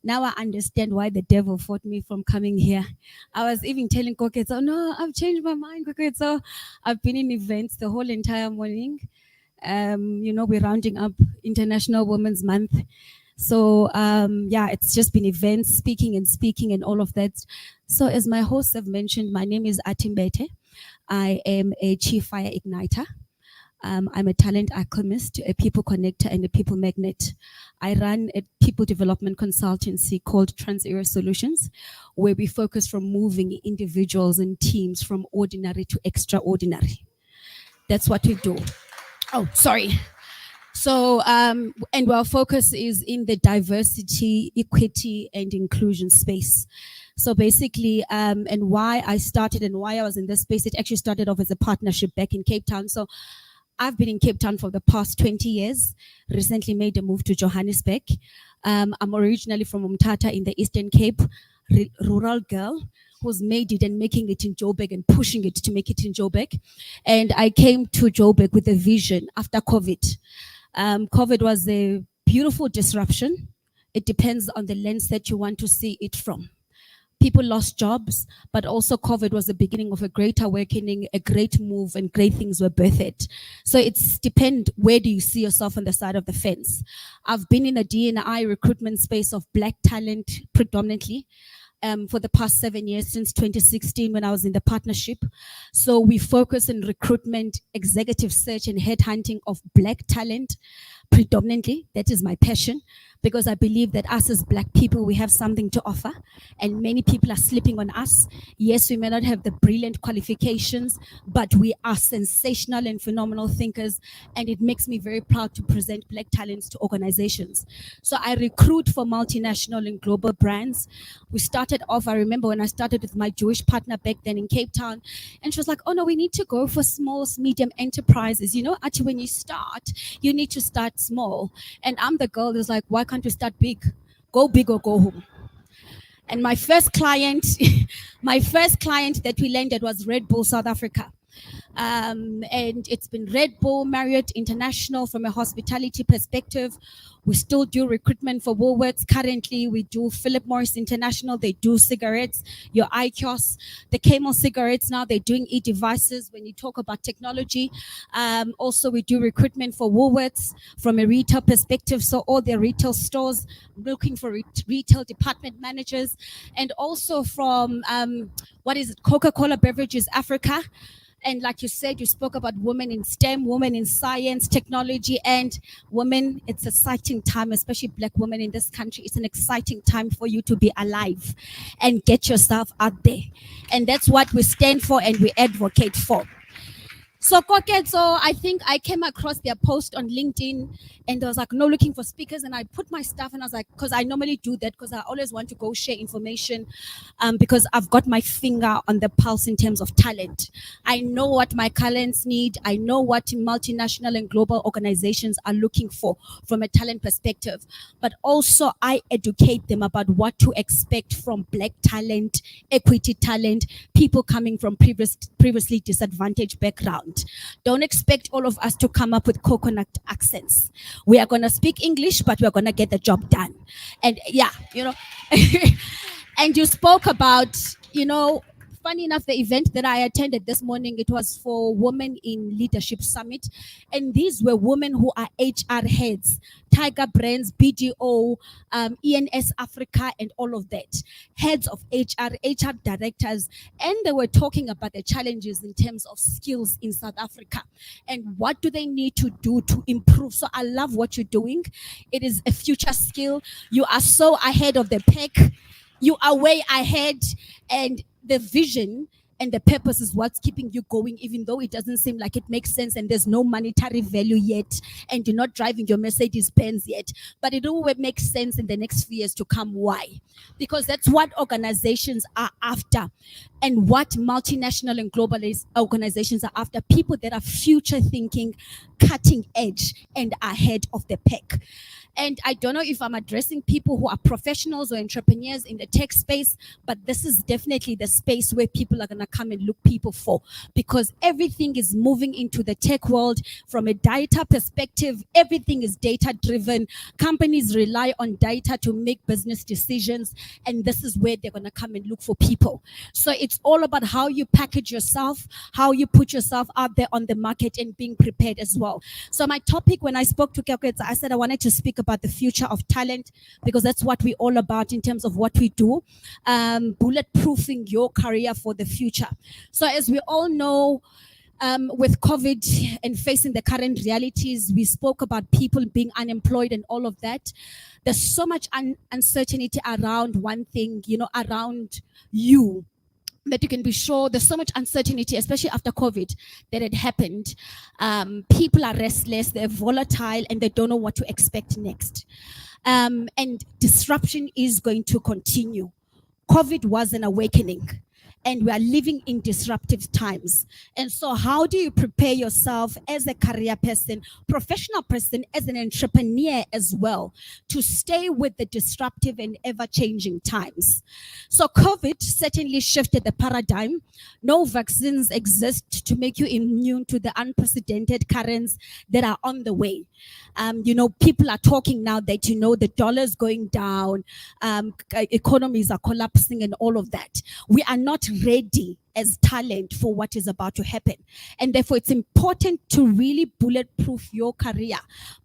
F: Now I understand why the devil fought me from coming here. I was even telling Koketso, no, I've changed my mind, Koketso. I've been in events the whole entire morning. We're rounding up International Women's Month. So it's just been events, speaking and all of that. So as my hosts have mentioned, my name is Atimbete. I am a chief fire igniter. I'm a talent alchemist, a people connector, and a people magnet. I run a people development consultancy called Trans-Area Solutions, where we focus from moving individuals and teams from ordinary to extraordinary. That's what we do. Oh, sorry. So, and our focus is in the diversity, equity, and inclusion space. So basically, and why I started and why I was in this space, it actually started off as a partnership back in Cape Town. So I've been in Cape Town for the past 20 years, recently made a move to Johannesburg. I'm originally from Umtata in the Eastern Cape, rural girl who's made it and making it in Joburg and pushing it to make it in Joburg. And I came to Joburg with a vision after COVID. COVID was a beautiful disruption. It depends on the lens that you want to see it from. People lost jobs, but also COVID was the beginning of a great awakening, a great move, and great things were birthed. So it's depend where do you see yourself on the side of the fence. I've been in a D&I recruitment space of Black talent predominantly. For the past 7 years, since 2016 when I was in the partnership. So we focus on recruitment, executive search and headhunting of Black talent predominantly. That is my passion, because I believe that us as Black people, we have something to offer and many people are sleeping on us. Yes, we may not have the brilliant qualifications, but we are sensational and phenomenal thinkers, and it makes me very proud to present Black talents to organizations. So I recruit for multinational and global brands. We started off, I remember when I started with my Jewish partner back then in Cape Town, and she was like, oh no, we need to go for small, medium enterprises. Actually when you start, you need to start small. And I'm the girl who's like, why can't we start big? Go big or go home. And my first client, my first client that we landed was Red Bull South Africa. And it's been Red Bull, Marriott International from a hospitality perspective. We still do recruitment for Woolworths. Currently, we do Philip Morris International. They do cigarettes, your IQOS, the Camel cigarettes. Now they're doing e-devices when you talk about technology. Also, we do recruitment for Woolworths from a retail perspective. So all their retail stores looking for retail department managers, and also from Coca-Cola Beverages Africa. And like you said, you spoke about women in STEM, women in science, technology, and women. It's an exciting time, especially Black women in this country. It's an exciting time for you to be alive and get yourself out there. And that's what we stand for and we advocate for. So I think I came across their post on LinkedIn and I was like, no, looking for speakers. And I put my stuff and I was like, because I normally do that because I always want to go share information because I've got my finger on the pulse in terms of talent. I know what my clients need. I know what multinational and global organizations are looking for from a talent perspective. But also I educate them about what to expect from Black talent, equity talent, people coming from previously disadvantaged background. Don't expect all of us to come up with coconut accents. We are going to speak English, but we're going to get the job done. And yeah, and you spoke about, funny enough, the event that I attended this morning, it was for Women in Leadership Summit. And these were women who are HR heads, Tiger Brands, BDO, ENS Africa, and all of that. Heads of HR directors. And they were talking about the challenges in terms of skills in South Africa. And what do they need to do to improve? So I love what you're doing. It is a future skill. You are so ahead of the pack. You are way ahead, and the vision and the purpose is what's keeping you going, even though it doesn't seem like it makes sense and there's no monetary value yet, and you're not driving your Mercedes Benz yet, but it will make sense in the next few years to come. Why? Because that's what organizations are after, and what multinational and global organizations are after, people that are future thinking, cutting edge, and ahead of the pack. And I don't know if I'm addressing people who are professionals or entrepreneurs in the tech space, but this is definitely the space where people are going to come and look people for, because everything is moving into the tech world from a data perspective. Everything is data driven. Companies rely on data to make business decisions, and this is where they're going to come and look for people. So it's all about how you package yourself, how you put yourself out there on the market, and being prepared as well. So my topic, when I spoke to Keketsa, I said I wanted to speak about the future of talent, because that's what we're all about in terms of what we do, bulletproofing your career for the future. So as we all know, with COVID and facing the current realities, we spoke about people being unemployed and all of that. There's so much uncertainty around one thing, around you, that you can be sure there's so much uncertainty, especially after COVID, that it happened. People are restless, they're volatile, and they don't know what to expect next. And disruption is going to continue. COVID was an awakening, and we are living in disruptive times. And so how do you prepare yourself as a career person, professional person, as an entrepreneur as well, to stay with the disruptive and ever-changing times? So COVID certainly shifted the paradigm. No vaccines exist to make you immune to the unprecedented currents that are on the way. People are talking now that, the dollar's going down, economies are collapsing and all of that. We are not ready as talent for what is about to happen. And therefore, it's important to really bulletproof your career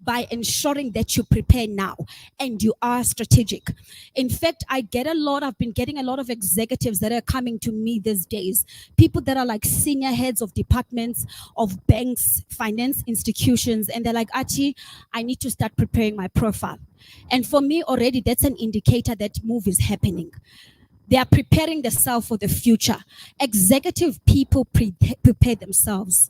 F: by ensuring that you prepare now and you are strategic. In fact, I've been getting a lot of executives that are coming to me these days, people that are like senior heads of departments of banks, finance institutions, and they're like, Archie, I need to start preparing my profile. And for me already, that's an indicator that move is happening. They are preparing themselves for the future. Executive people prepare themselves.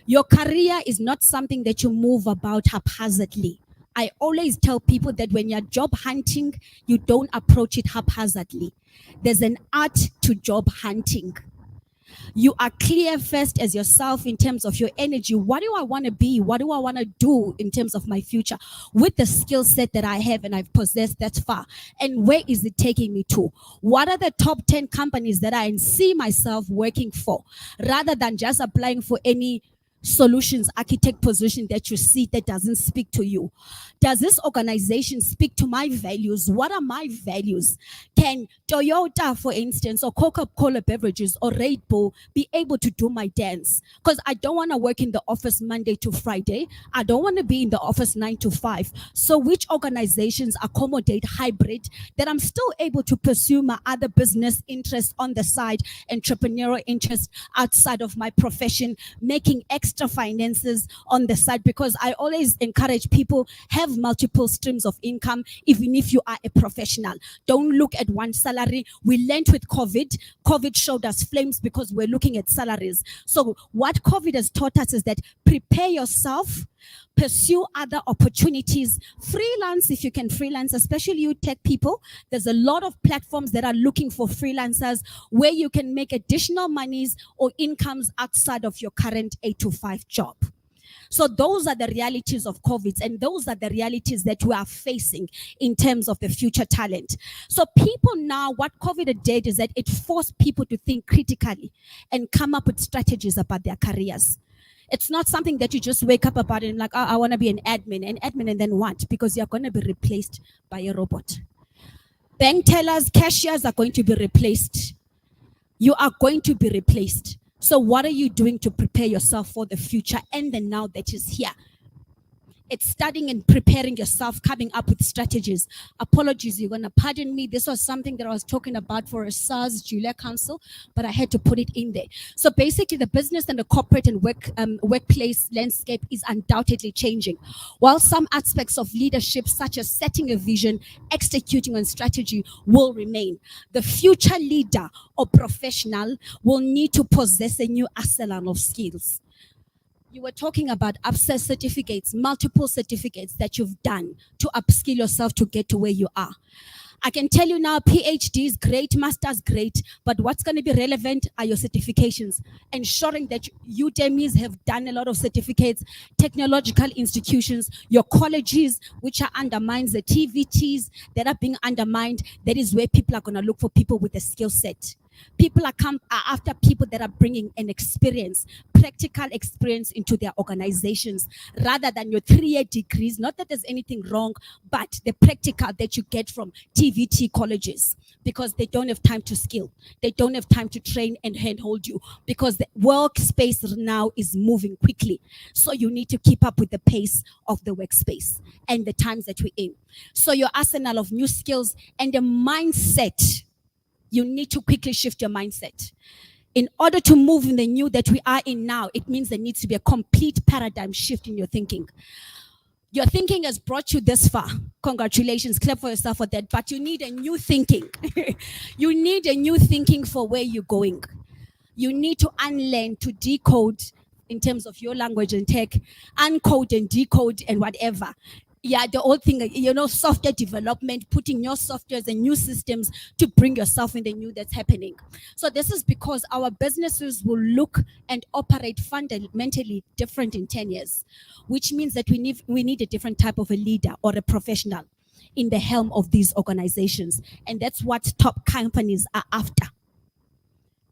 F: Your career is not something that you move about haphazardly. I always tell people that when you're job hunting, you don't approach it haphazardly. There's an art to job hunting. You are clear first as yourself in terms of your energy. What do I want to be? What do I want to do in terms of my future with the skill set that I have and I've possessed that far? And where is it taking me to? What are the top 10 companies that I see myself working for, rather than just applying for any solutions architect position that you see that doesn't speak to you? Does this organization speak to my values? What are my values? Can Toyota, for instance, or Coca-Cola beverages or Red Bull be able to do my dance? Because I don't want to work in the office Monday to Friday. I don't want to be in the office 9 to 5. So which organizations accommodate hybrid, that I'm still able to pursue my other business interests on the side, entrepreneurial interests outside of my profession, making extra finances on the side? Because I always encourage people, have multiple streams of income, even if you are a professional. Don't look at one salary. We learned with COVID. COVID showed us flames because we're looking at salaries. So what COVID has taught us is that prepare yourself, pursue other opportunities, freelance if you can freelance, especially you tech people. There's a lot of platforms that are looking for freelancers where you can make additional monies or incomes outside of your current 8 to 5 job. So those are the realities of COVID, and those are the realities that we are facing in terms of the future talent. So people now, what COVID did is that it forced people to think critically and come up with strategies about their careers. It's not something that you just wake up about and like, oh, I want to be an admin and then what? Because you're going to be replaced by a robot. Bank tellers, cashiers are going to be replaced. You are going to be replaced. So what are you doing to prepare yourself for the future and the now that is here? It's studying and preparing yourself, coming up with strategies. Apologies, you're going to pardon me. This was something that I was talking about for a SARS Julia Council, but I had to put it in there. So basically, the business and the corporate and workplace landscape is undoubtedly changing. While some aspects of leadership, such as setting a vision, executing on strategy, will remain, the future leader or professional will need to possess a new arsenal of skills. You were talking about upset certificates, multiple certificates that you've done to upskill yourself to get to where you are. I can tell you now, PhD is great, master's great, but what's going to be relevant are your certifications. Ensuring that Udemy's have done a lot of certificates, technological institutions, your colleges, which are undermined, the TVTs that are being undermined. That is where people are going to look for people with a skill set. People are after people that are bringing an experience, practical experience into their organizations, rather than your 3-year degrees. Not that there's anything wrong, but the practical that you get from TVT colleges, because they don't have time to skill. They don't have time to train and handhold you, because the workspace now is moving quickly. So you need to keep up with the pace of the workspace and the times that we're in. So your arsenal of new skills and the mindset, you need to quickly shift your mindset. In order to move in the new that we are in now, it means there needs to be a complete paradigm shift in your thinking. Your thinking has brought you this far. Congratulations, clap for yourself for that. But you need a new thinking. You need a new thinking for where you're going. You need to unlearn, to decode in terms of your language and tech, uncode and decode and whatever. Yeah, the old thing, software development, putting your softwares and new systems to bring yourself in the new that's happening. So this is because our businesses will look and operate fundamentally different in 10 years, which means that we need a different type of a leader or a professional in the helm of these organizations. And that's what top companies are after.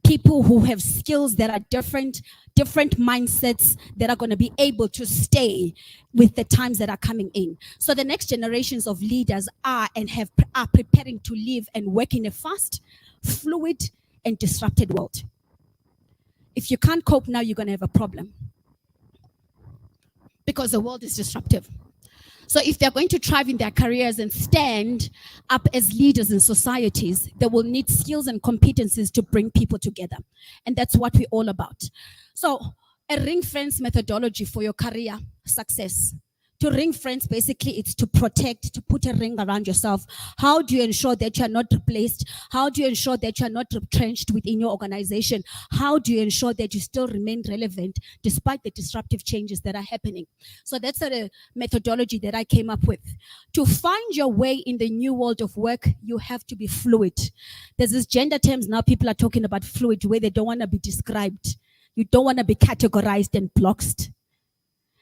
F: People who have skills that are different mindsets that are going to be able to stay with the times that are coming in. So the next generations of leaders are preparing to live and work in a fast, fluid, and disrupted world. If you can't cope now, you're going to have a problem, because the world is disruptive. So if they're going to thrive in their careers and stand up as leaders in societies, they will need skills and competencies to bring people together. And that's what we're all about. So a ring fence methodology for your career success, To ring friends, basically, it's to protect, to put a ring around yourself. How do you ensure that you're not replaced? How do you ensure that you're not retrenched within your organization? How do you ensure that you still remain relevant despite the disruptive changes that are happening? So that's a methodology that I came up with. To find your way in the new world of work, you have to be fluid. There's this gender terms now, people are talking about fluid, where they don't want to be described. You don't want to be categorized and blocked.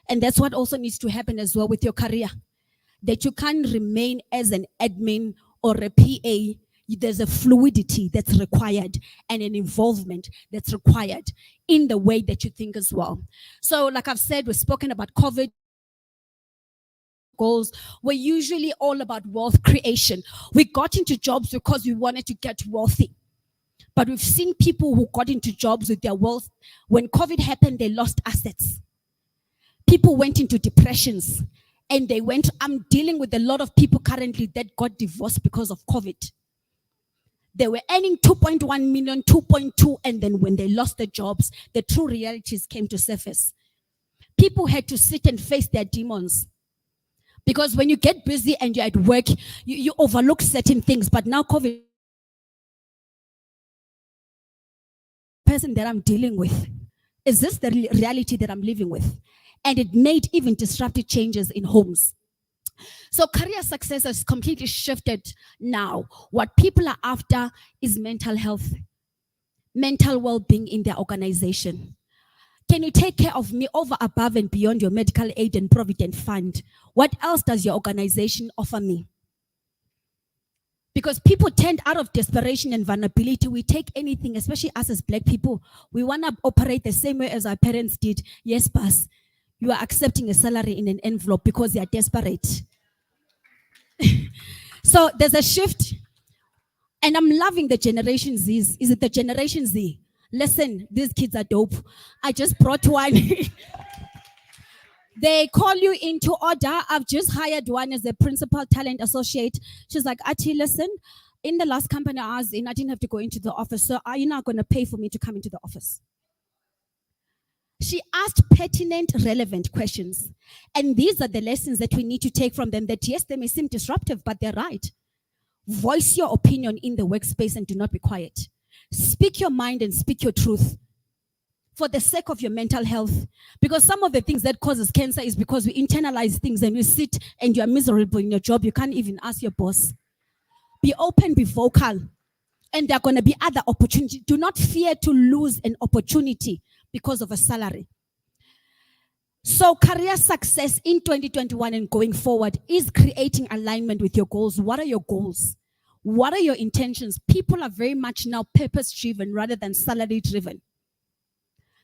F: And that's what also needs to happen as well with your career. That you can't remain as an admin or a PA. There's a fluidity that's required and an involvement that's required in the way that you think as well. So like I've said, we've spoken about COVID. Goals were usually all about wealth creation. We got into jobs because we wanted to get wealthy. But we've seen people who got into jobs with their wealth. When COVID happened, they lost assets. People went into depressions and I'm dealing with a lot of people currently that got divorced because of COVID. They were earning 2.1 million, 2.2, and then when they lost their jobs, the true realities came to surface. People had to sit and face their demons. Because when you get busy and you're at work, you overlook certain things. But now COVID, person that I'm dealing with, is this the reality that I'm living with? And it made even disruptive changes in homes. So career success has completely shifted now. What people are after is mental health, mental well-being in their organization. Can you take care of me over, above, and beyond your medical aid and provident fund? What else does your organization offer me? Because people tend, out of desperation and vulnerability, we take anything, especially us as Black people. We want to operate the same way as our parents did. Yes, boss, you are accepting a salary in an envelope because you are desperate. So there's a shift. And I'm loving the Generation Z. Is it the Generation Z? Listen, these kids are dope. I just brought one. They call you into order. I've just hired one as a principal talent associate. She's like, Ati, listen, in the last company I was in, I didn't have to go into the office. So are you not going to pay for me to come into the office? She asked pertinent, relevant questions. And these are the lessons that we need to take from them, that yes, they may seem disruptive, but they're right. Voice your opinion in the workspace and do not be quiet. Speak your mind and speak your truth for the sake of your mental health. Because some of the things that causes cancer is because we internalize things and you sit and you're miserable in your job. You can't even ask your boss. Be open, be vocal. And there are going to be other opportunities. Do not fear to lose an opportunity because of a salary. So career success in 2021 and going forward is creating alignment with your goals. What are your goals? What are your intentions? People are very much now purpose-driven rather than salary-driven.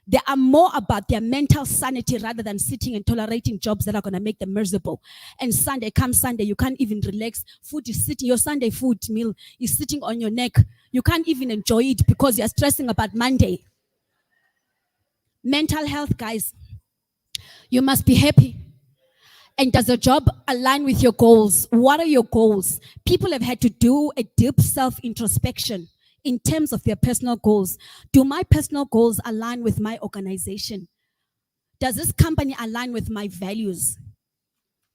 F: They are more about their mental sanity rather than sitting and tolerating jobs that are going to make them miserable. And Sunday comes Sunday, you can't even relax. Food is sitting, your Sunday food meal is sitting on your neck. You can't even enjoy it because you're stressing about Monday. Mental health, guys. You must be happy. And does the job align with your goals? What are your goals? People have had to do a deep self-introspection in terms of their personal goals. Do my personal goals align with my organization? Does this company align with my values?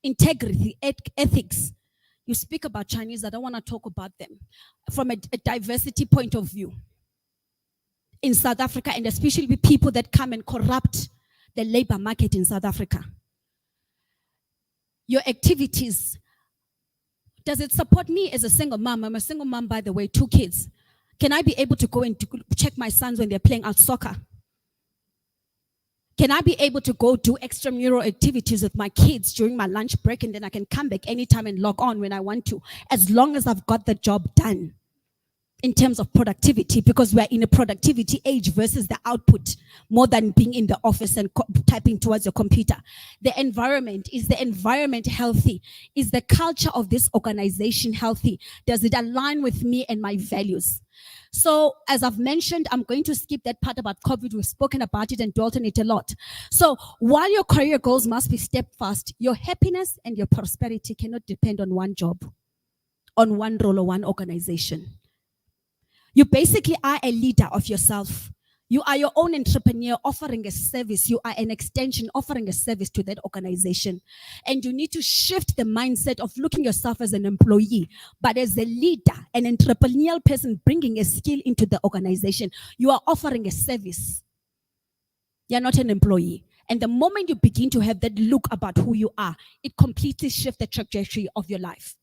F: Integrity, ethics. You speak about Chinese, I don't want to talk about them. From a diversity point of view. In South Africa, and especially with people that come and corrupt the labor market in South Africa. Your activities, does it support me as a single mom? I'm a single mom, by the way, 2 kids. Can I be able to go and check my sons when they're playing out soccer? Can I be able to go do extramural activities with my kids during my lunch break, and then I can come back anytime and log on when I want to, as long as I've got the job done? In terms of productivity, because we're in a productivity age versus the output, more than being in the office and typing towards your computer. The environment, is the environment healthy? Is the culture of this organization healthy? Does it align with me and my values? So as I've mentioned, I'm going to skip that part about COVID. We've spoken about it and dwelt on it a lot. So while your career goals must be steadfast, your happiness and your prosperity cannot depend on one job, on one role or one organization. You basically are a leader of yourself. You are your own entrepreneur offering a service. You are an extension offering a service to that organization. And you need to shift the mindset of looking yourself as an employee, but as a leader, an entrepreneurial person bringing a skill into the organization. You are offering a service. You're not an employee. And the moment you begin to have that look about who you are, it completely shifts the trajectory of your life.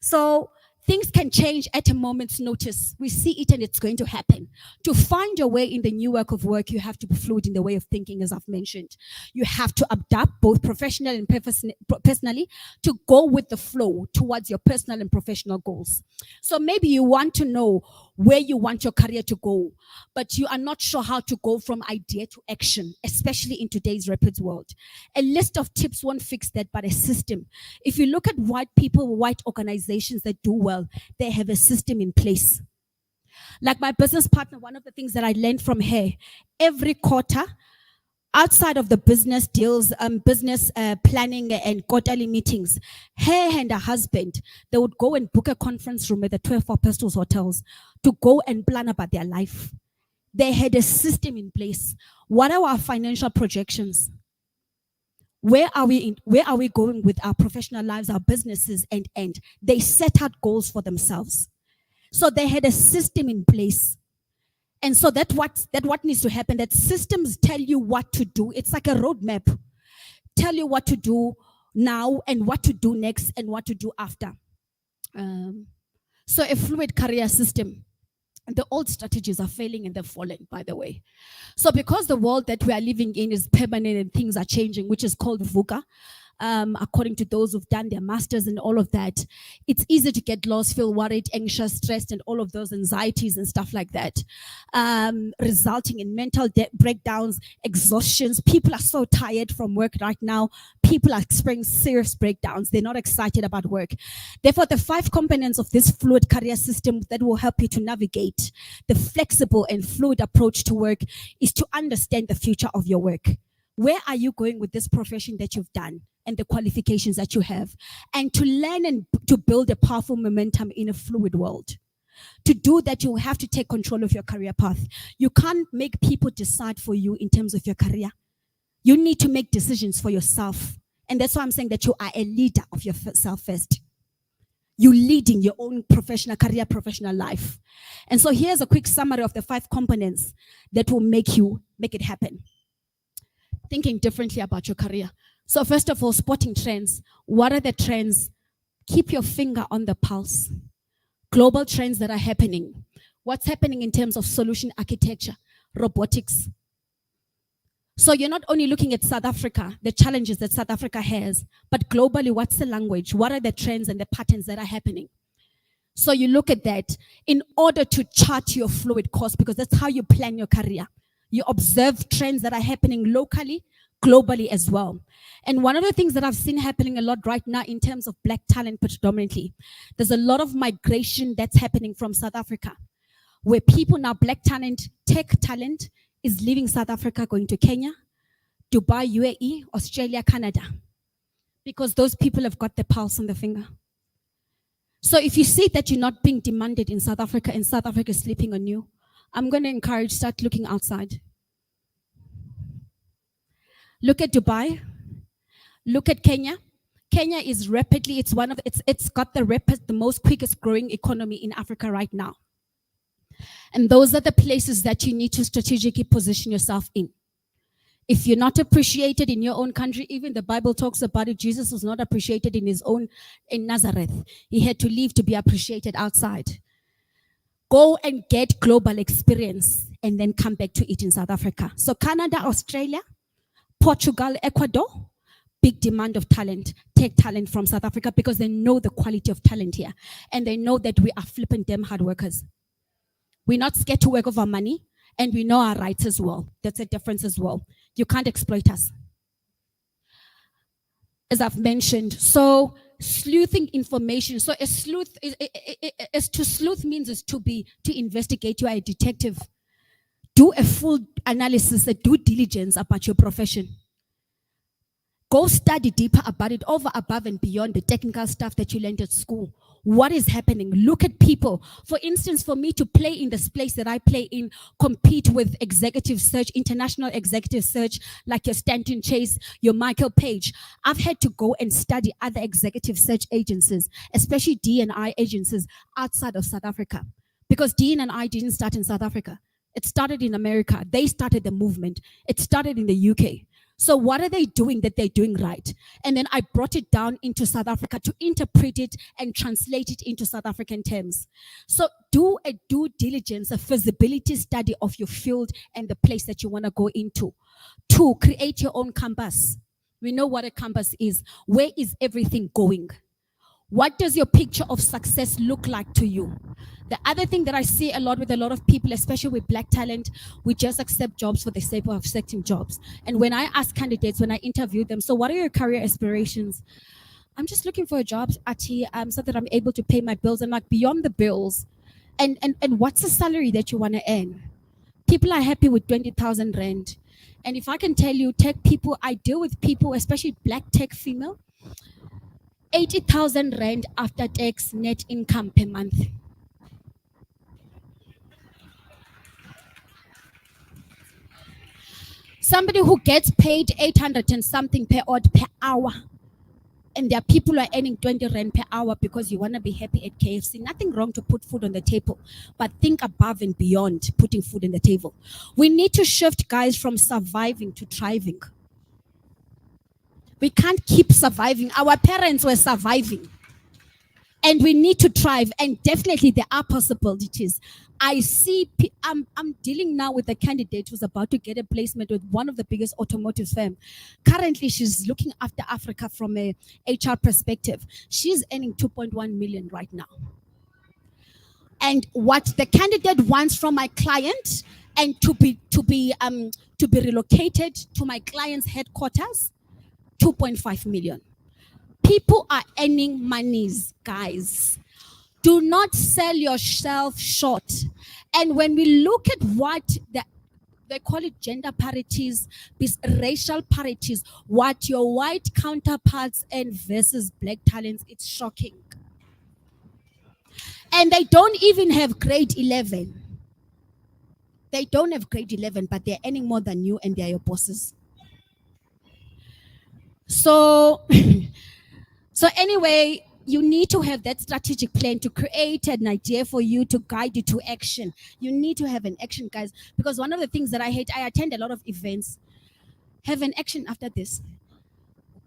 F: So things can change at a moment's notice. We see it and it's going to happen. To find your way in the new work of work, you have to be fluid in the way of thinking, as I've mentioned. You have to adapt both professionally and personally to go with the flow towards your personal and professional goals. So maybe you want to know where you want your career to go, but you are not sure how to go from idea to action, especially in today's rapid world. A list of tips won't fix that, but a system. If you look at white people, white organizations that do well, they have a system in place. Like my business partner, one of the things that I learned from her, every quarter, outside of the business deals, business planning and quarterly meetings, her and her husband, they would go and book a conference room at the 12 Apostles hotels to go and plan about their life. They had a system in place. What are our financial projections? Where are we going with our professional lives, our businesses, and they set out goals for themselves. So they had a system in place. And so that what needs to happen, that systems tell you what to do. It's like a roadmap. Tell you what to do now and what to do next and what to do after. So a fluid career system. The old strategies are failing and they're falling, by the way. So because the world that we are living in is permanent and things are changing, which is called VUCA, according to those who've done their masters and all of that, it's easy to get lost, feel worried, anxious, stressed, and all of those anxieties and stuff like that, resulting in mental breakdowns, exhaustions. People are so tired from work right now. People are experiencing serious breakdowns. They're not excited about work. Therefore, the 5 components of this fluid career system that will help you to navigate the flexible and fluid approach to work is to understand the future of your work. Where are you going with this profession that you've done and the qualifications that you have? And to learn and to build a powerful momentum in a fluid world. To do that, you have to take control of your career path. You can't make people decide for you in terms of your career. You need to make decisions for yourself. And that's why I'm saying that you are a leader of yourself first. You're leading your own professional career, professional life. And so here's a quick summary of the 5 components that will make it happen. Thinking differently about your career. So first of all, spotting trends. What are the trends? Keep your finger on the pulse. Global trends that are happening. What's happening in terms of solution architecture, robotics. So you're not only looking at South Africa, the challenges that South Africa has, but globally, what's the language? What are the trends and the patterns that are happening? So you look at that in order to chart your fluid course, because that's how you plan your career. You observe trends that are happening locally, globally as well. And one of the things that I've seen happening a lot right now in terms of Black talent predominantly, there's a lot of migration that's happening from South Africa, where people now, Black talent, tech talent, is leaving South Africa, going to Kenya, Dubai, UAE, Australia, Canada, because those people have got the pulse on the finger. So if you see that you're not being demanded in South Africa and South Africa is sleeping on you, I'm going to encourage, start looking outside. Look at Dubai. Look at Kenya. Kenya is rapidly, it's got the most quickest growing economy in Africa right now. And those are the places that you need to strategically position yourself in. If you're not appreciated in your own country, even the Bible talks about it, Jesus was not appreciated in Nazareth. He had to leave to be appreciated outside. Go and get global experience and then come back to it in South Africa. So Canada, Australia, Portugal, Ecuador, big demand of talent, tech talent from South Africa, because they know the quality of talent here. And they know that we are flipping them hard workers. We're not scared to work over money, and we know our rights as well. That's a difference as well. You can't exploit us. As I've mentioned, so sleuthing information. So a sleuth is to sleuth means is to investigate. You are a detective. Do a full analysis, a due diligence about your profession. Go study deeper about it, over, above, and beyond the technical stuff that you learned at school. What is happening? Look at people. For instance, for me to play in this place that I play in, compete with executive search, international executive search, like your Stanton Chase, your Michael Page, I've had to go and study other executive search agencies, especially D&I agencies outside of South Africa. Because D&I didn't start in South Africa. It started in America. They started the movement. It started in the UK. So what are they doing that they're doing right? And then I brought it down into South Africa to interpret it and translate it into South African terms. So do a due diligence, a feasibility study of your field and the place that you want to go into. 2, create your own compass. We know what a compass is. Where is everything going? What does your picture of success look like to you? The other thing that I see a lot with a lot of people, especially with black talent, we just accept jobs for the sake of accepting jobs. And when I ask candidates, when I interview them, so what are your career aspirations? I'm just looking for a job, Ati, so that I'm able to pay my bills. And like beyond the bills, and what's the salary that you want to earn? People are happy with 20,000 rand. And if I can tell you, tech people, I deal with people, especially black tech female, 80,000 rand after tax net income per month. Somebody who gets paid 800 and something per hour. And there are people who are earning 20 rand per hour because you want to be happy at KFC. Nothing wrong to put food on the table, but think above and beyond putting food on the table. We need to shift, guys, from surviving to thriving. We can't keep surviving. Our parents were surviving. And we need to thrive. And definitely there are possibilities. I see, I'm dealing now with a candidate who's about to get a placement with one of the biggest automotive firms. Currently, she's looking after Africa from a HR perspective. She's earning 2.1 million right now. And what the candidate wants from my client, and to be relocated to my client's headquarters, 2.5 million. People are earning monies, guys. Do not sell yourself short. And when we look at what they call it gender parities, these racial parities, what your white counterparts earn versus black talents, it's shocking. And they don't even have grade 11. They don't have grade 11, but they're earning more than you and they're your bosses. So anyway, you need to have that strategic plan to create an idea for you to guide you to action. You need to have an action, guys, because one of the things that I hate, I attend a lot of events. Have an action after this.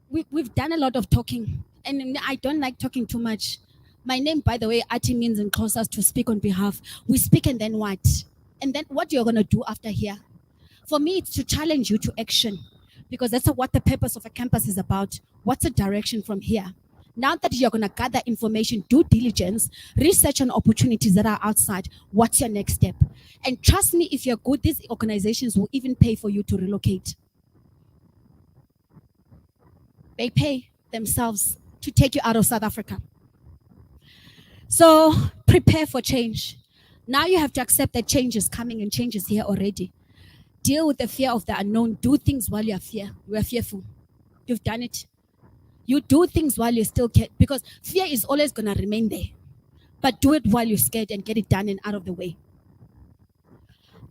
F: We've done a lot of talking, and I don't like talking too much. My name, by the way, Ati, means in closest to speak on behalf. We speak and then what? And then what you're going to do after here? For me, it's to challenge you to action, because that's what the purpose of a campus is about. What's the direction from here? Now that you're going to gather information, due diligence, research on opportunities that are outside, what's your next step? And trust me, if you're good, these organizations will even pay for you to relocate. They pay themselves to take you out of South Africa. So prepare for change. Now you have to accept that change is coming and change is here already. Deal with the fear of the unknown. Do things while you are fearful. You've done it. You do things while you're still scared, because fear is always going to remain there. But do it while you're scared and get it done and out of the way.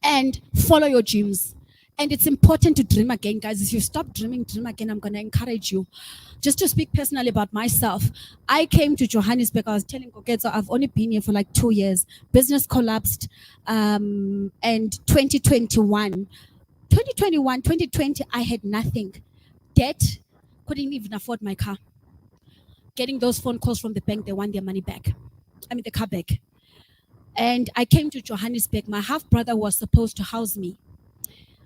F: And follow your dreams. And it's important to dream again, guys. If you stop dreaming, dream again. I'm going to encourage you. Just to speak personally about myself, I came to Johannesburg. I was telling Koketso, I've only been here for like 2 years. Business collapsed. And 2020, I had nothing. Debt. Couldn't even afford my car. Getting those phone calls from the bank, they want their money back. The car back. And I came to Johannesburg. My half-brother was supposed to house me,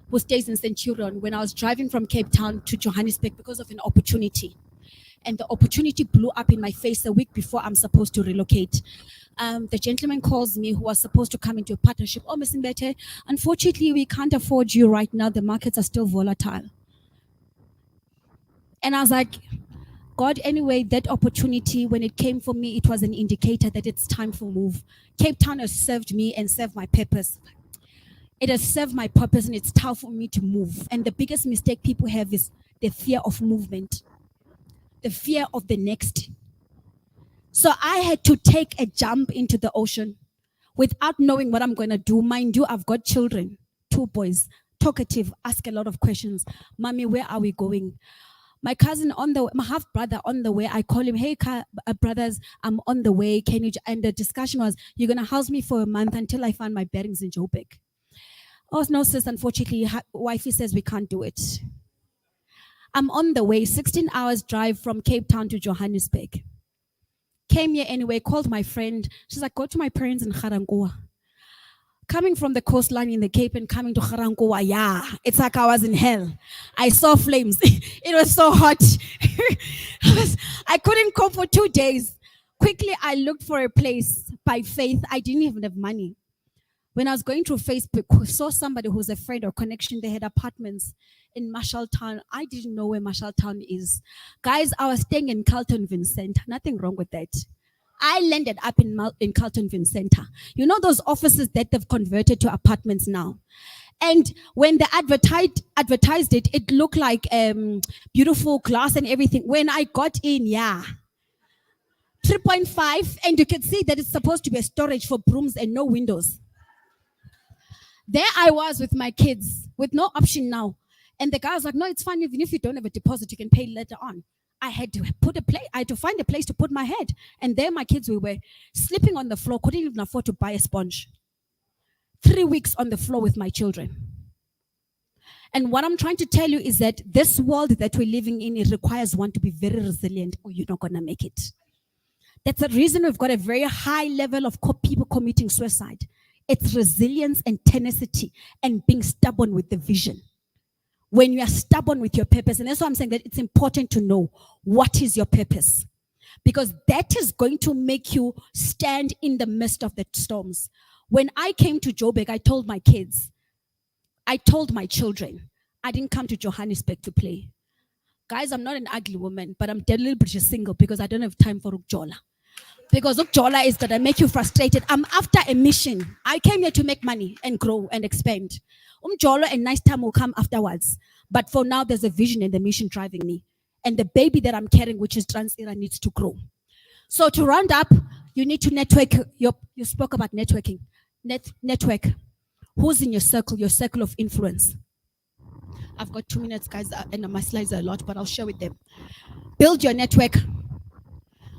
F: who stays in Centurion, when I was driving from Cape Town to Johannesburg because of an opportunity. And the opportunity blew up in my face a week before I'm supposed to relocate. The gentleman calls me who was supposed to come into a partnership. Oh, Ms. Mbete, unfortunately, we can't afford you right now. The markets are still volatile. And I was like, God, anyway, that opportunity, when it came for me, it was an indicator that it's time for move. Cape Town has served me and served my purpose. It has served my purpose and it's tough for me to move. And the biggest mistake people have is the fear of movement, the fear of the next. So I had to take a jump into the ocean without knowing what I'm going to do. Mind you, I've got children, 2 boys, talkative, ask a lot of questions. Mommy, where are we going? My cousin on the way, my half brother on the way, I call him, hey, brothers, I'm on the way. Can you? And the discussion was, you're going to house me for a month until I find my bearings in Joburg. Oh, no, sis, unfortunately, wifey says we can't do it. I'm on the way, 16 hours drive from Cape Town to Johannesburg. Came here anyway, called my friend. She's like, go to my parents in Garankuwa. Coming from the coastline in the Cape and coming to Garankuwa, yeah, it's like I was in hell. I saw flames. It was so hot. I couldn't cope for 2 days. Quickly, I looked for a place by faith. I didn't even have money. When I was going through Facebook, saw somebody who's a friend or connection. They had apartments in Marshalltown. I didn't know where Marshalltown is. Guys, I was staying in Carlton Vincent. Nothing wrong with that. I landed up in Carlton Vincent. You know those offices that they've converted to apartments now? And when they advertised it, it looked like beautiful glass and everything. When I got in, 3.5, and you can see that it's supposed to be a storage for brooms and no windows. There I was with my kids with no option now. And the guy was like, no, it's fine. Even if you don't have a deposit, you can pay later on. I had to find a place to put my head. And there my kids, we were sleeping on the floor, couldn't even afford to buy a sponge. 3 weeks on the floor with my children. And what I'm trying to tell you is that this world that we're living in, it requires one to be very resilient or you're not going to make it. That's the reason we've got a very high level of people committing suicide. It's resilience and tenacity and being stubborn with the vision. When you are stubborn with your purpose, and that's why I'm saying that it's important to know what is your purpose. Because that is going to make you stand in the midst of the storms. When I came to Joburg, I told my kids, I told my children, I didn't come to Johannesburg to play. Guys, I'm not an ugly woman, but I'm deliberately single because I don't have time for Ukjola. Because Ukjola is going to make you frustrated. I'm after a mission. I came here to make money and grow and expand. Umjolo and nice time will come afterwards. But for now, there's a vision and the mission driving me. And the baby that I'm carrying, which is Trans-Era, needs to grow. So to round up, you need to network. You spoke about networking. Network. Who's in your circle of influence? I've got 2 minutes, guys, and my slides are a lot, but I'll share with them. Build your network.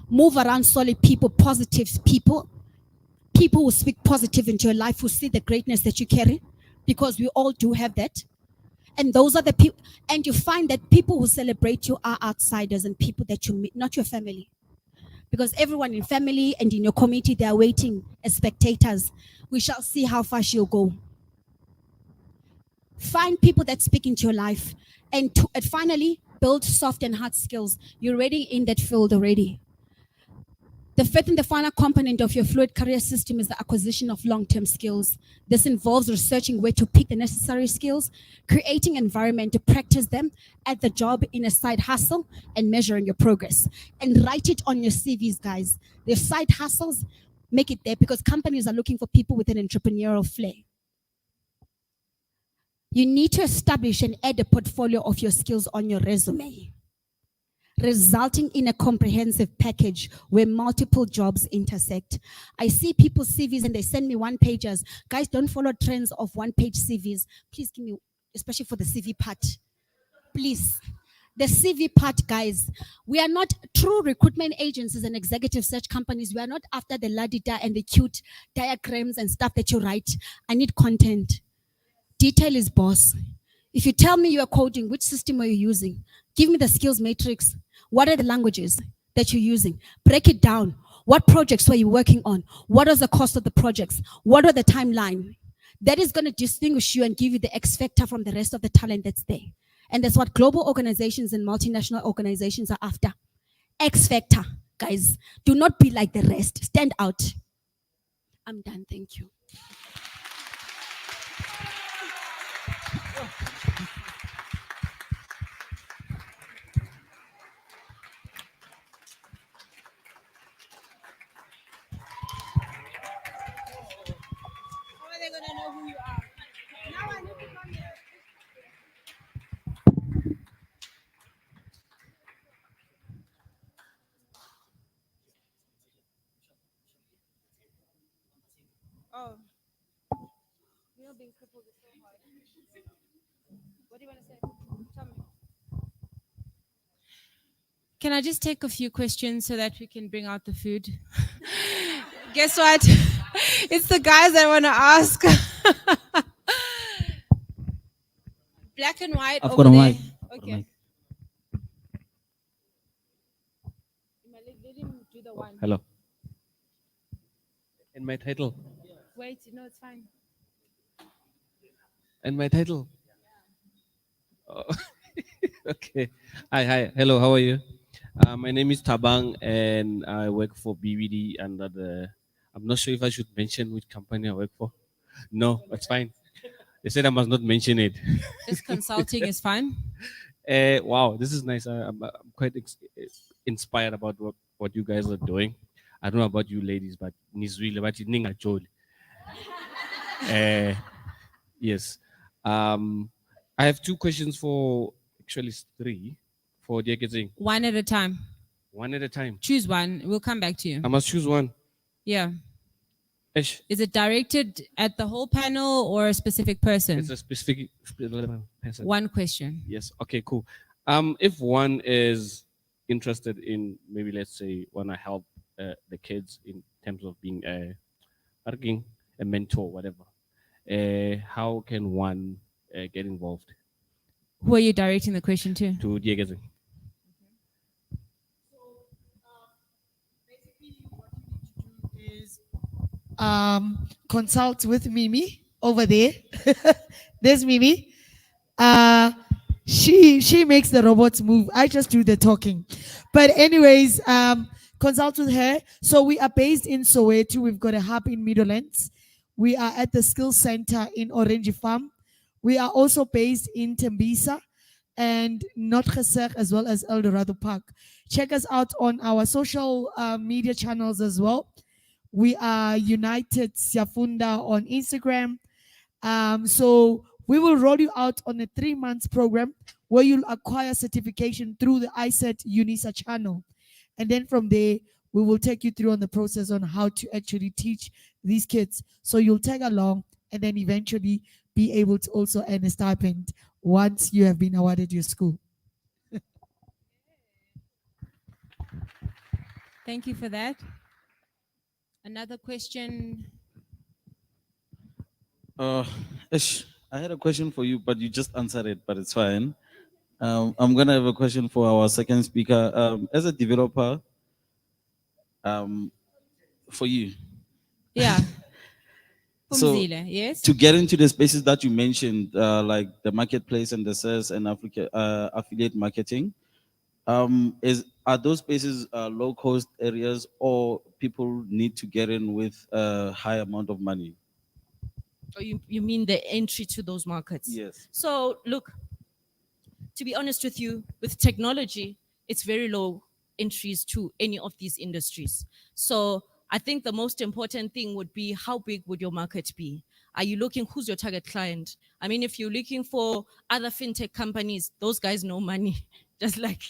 F: Move around solid people, positive people. People who speak positive into your life, who see the greatness that you carry, because we all do have that. And those are the people, and you find that people who celebrate you are outsiders and people that you meet, not your family. Because everyone in family and in your community, they are waiting as spectators. We shall see how far she'll go. Find people that speak into your life. And finally, build soft and hard skills. You're already in that field already. The fifth and the final component of your fluid career system is the acquisition of long-term skills. This involves researching where to pick the necessary skills, creating an environment to practice them at the job in a side hustle, and measuring your progress. And write it on your CVs, guys. The side hustles, make it there because companies are looking for people with an entrepreneurial flair. You need to establish and add a portfolio of your skills on your resume, resulting in a comprehensive package where multiple jobs intersect. I see people's CVs and they send me one-pagers. Guys, don't follow trends of one-page CVs. Please give me, especially for the CV part. Please. The CV part, guys. We are not true recruitment agencies and executive search companies. We are not after the la-di-da and the cute diagrams and stuff that you write. I need content. Detail is boss. If you tell me you are coding, which system are you using? Give me the skills matrix. What are the languages that you're using? Break it down. What projects were you working on? What was the cost of the projects? What are the timeline? That is going to distinguish you and give you the X factor from the rest of the talent that's there. And that's what global organizations and multinational organizations are after. X factor, guys. Do not be like the rest. Stand out. I'm done. Thank you.
A: How are they going to know who you are? What do you want to say? Tell me. Can I just take a few questions so that we can bring out the food? Guess what? It's the guys I want to ask. Black and white
G: I've
A: over
G: got a
A: there.
G: mic.
A: Okay. Let him do the one.
G: Hello. And my title.
A: Wait, no, it's fine.
G: And my title. Oh. Okay. Hi. Hello. How are you? My name is Tabang, and I work for BWD under the. I'm not sure if I should mention which company I work for. No, that's fine. They said I must not mention it.
A: Just consulting is fine.
G: Wow, this is nice. I'm quite inspired about what you guys are doing. I don't know about you ladies, but Nizwile, but Ninga Joli. Yes. I have two questions actually three, for Diegezing.
A: One at a time.
G: One at a time.
A: Choose one. We'll come back to you.
G: I must choose one.
A: Yeah.
G: Ish.
A: Is it directed at the whole panel or a specific person?
G: It's a specific person.
A: One question.
G: Yes. Okay, cool. If one is interested in, maybe let's say, want to help the kids in terms of being a mentor, whatever, how can one get involved?
A: Who are you directing the question to?
G: To Diegezing.
B: Consult with Mimi over there. There's Mimi. She makes the robots move. I just do the talking. But anyways, consult with her. So we are based in Soweto. We've got a hub in Meadowlands. We are at the Skills Center in Orange Farm. We are also based in Tembisa and Notgeseg as well as El Dorado Park. Check us out on our social media channels as well. We are United Siafunda on Instagram. So we will roll you out on a 3-month program where you'll acquire certification through the ISET UNISA channel. And then from there, we will take you through on the process on how to actually teach these kids. So you'll tag along and then eventually be able to also earn a stipend once you have been awarded your school.
A: Thank you for that. Another question.
H: Ish, I had a question for you, but you just answered it, but it's fine. I'm gonna have a question for our second speaker. As a developer, for you.
A: Yeah.
H: So,
A: Pumzile, yes.
H: to get into the spaces that you mentioned, like the marketplace and the sales and affiliate marketing, are those spaces low cost areas, or people need to get in with a high amount of money?
C: Or you mean the entry to those markets?
H: Yes.
C: So look, to be honest with you, with technology, it's very low entries to any of these industries. So I think the most important thing would be, how big would your market be? Are you looking, who's your target client? I mean, if you're looking for other fintech companies, those guys know money. Just like,